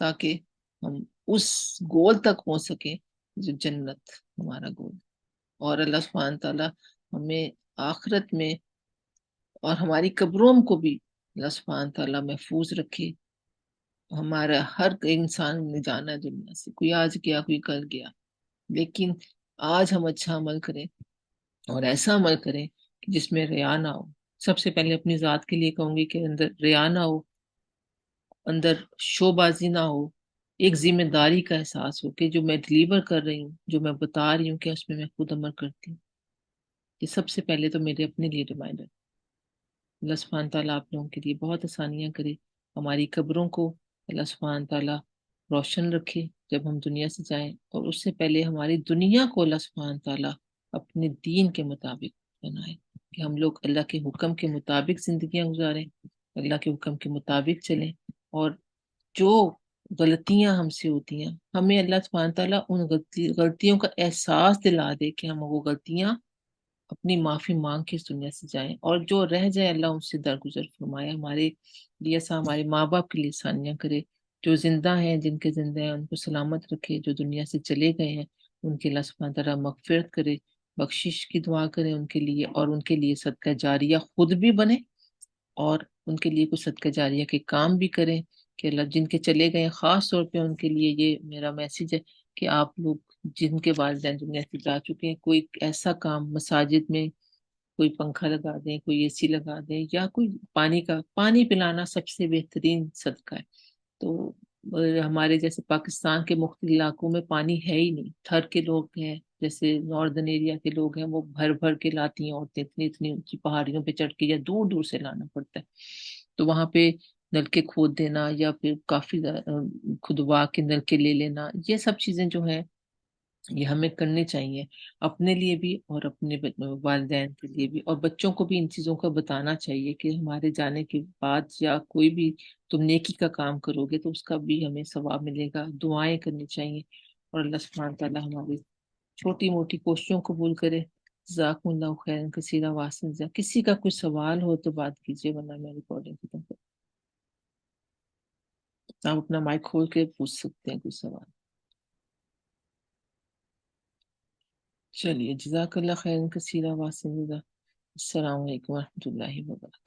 تاکہ ہم اس گول تک پہنچ سکیں جو جنت ہمارا گول۔ اور اللہ سبحانہ تعالیٰ ہمیں آخرت میں اور ہماری قبروں کو بھی اللہ سبحانہ تعالیٰ محفوظ رکھے۔ ہمارا ہر انسان نے جانا ہے دنیا سے، کوئی آج گیا کوئی کل گیا، لیکن آج ہم اچھا عمل کریں، اور ایسا عمل کریں کہ جس میں ریا نہ ہو۔ سب سے پہلے اپنی ذات کے لیے کہوں گی کہ اندر ریا نہ ہو، اندر شو بازی نہ ہو، ایک ذمہ داری کا احساس ہو کہ جو میں ڈلیور کر رہی ہوں، جو میں بتا رہی ہوں، کہ اس میں میں خود عمل کرتی ہوں۔ یہ سب سے پہلے تو میرے اپنے لیے ریمائنڈر۔ اللہ سبحانہ تعالیٰ آپ لوگوں کے لیے بہت آسانیاں کرے، ہماری قبروں کو اللہ سبحانہ تعالیٰ روشن رکھے جب ہم دنیا سے جائیں، اور اس سے پہلے ہماری دنیا کو اللہ سبحانہ تعالیٰ اپنے دین کے مطابق بنائے، کہ ہم لوگ اللہ کے حکم کے مطابق زندگیاں گزاریں، اللہ کے حکم کے مطابق چلیں، اور جو غلطیاں ہم سے ہوتی ہیں، ہمیں اللہ سبحانہ تعالیٰ ان غلطیوں کا احساس دلا دے کہ ہم وہ غلطیاں اپنی معافی مانگ کے اس دنیا سے جائیں، اور جو رہ جائے اللہ ان سے درگزر فرمائے، ہمارے لیے ایسا ہمارے ماں باپ کے لیے آسانیاں کرے، جو زندہ ہیں جن کے زندہ ہیں ان کو سلامت رکھے، جو دنیا سے چلے گئے ہیں ان کے اللہ سبحانہ تعالیٰ مغفرت کرے، بخشش کی دعا کرے ان کے لیے، اور ان کے لیے صدقہ جاریہ خود بھی بنے، اور ان کے لیے کچھ صدقہ جاریہ کے کام بھی کریں، کہ اللہ جن کے چلے گئے ہیں، خاص طور پہ ان کے لیے یہ میرا میسیج ہے کہ آپ لوگ جن کے والدین دنیا سے جا چکے ہیں، کوئی ایسا کام مساجد میں کوئی پنکھا لگا دیں، کوئی اے سی لگا دیں، یا کوئی پانی پلانا سب سے بہترین صدقہ ہے۔ تو ہمارے جیسے پاکستان کے مختلف علاقوں میں پانی ہے ہی نہیں، تھر کے لوگ ہیں، جیسے ناردرن ایریا کے لوگ ہیں، وہ بھر بھر کے لاتی ہیں عورتیں، اتنی اتنی اونچی پہاڑیوں پہ چڑھ کے، یا دور دور سے لانا پڑتا ہے۔ تو وہاں پہ نلکے کھود دینا، یا پھر کافی کھدوا کے نلکے لے لینا، یہ سب چیزیں جو ہیں یہ ہمیں کرنی چاہیے، اپنے لیے بھی اور اپنے والدین کے لیے بھی، اور بچوں کو بھی ان چیزوں کا بتانا چاہیے کہ ہمارے جانے کے بعد یا کوئی بھی تم نیکی کا کام کرو گے تو اس کا بھی ہمیں ثواب ملے گا، دعائیں کرنی چاہیے، اور اللہ سبحانہ تعالیٰ ہماری چھوٹی موٹی کوششوں قبول کرے۔ جزاکم اللہ خیرا کثیرا واسن جزا۔ کسی کا کوئی سوال ہو تو بات کیجیے، ورنہ میں ریکارڈنگ ختم کر، آپ اپنا مائک کھول کے پوچھ سکتے ہیں کوئی سوال۔ چلیے، جزاک اللہ خیرا کثیرا واسن جزا۔ السلام علیکم ورحمۃ اللہ وبرکاتہ۔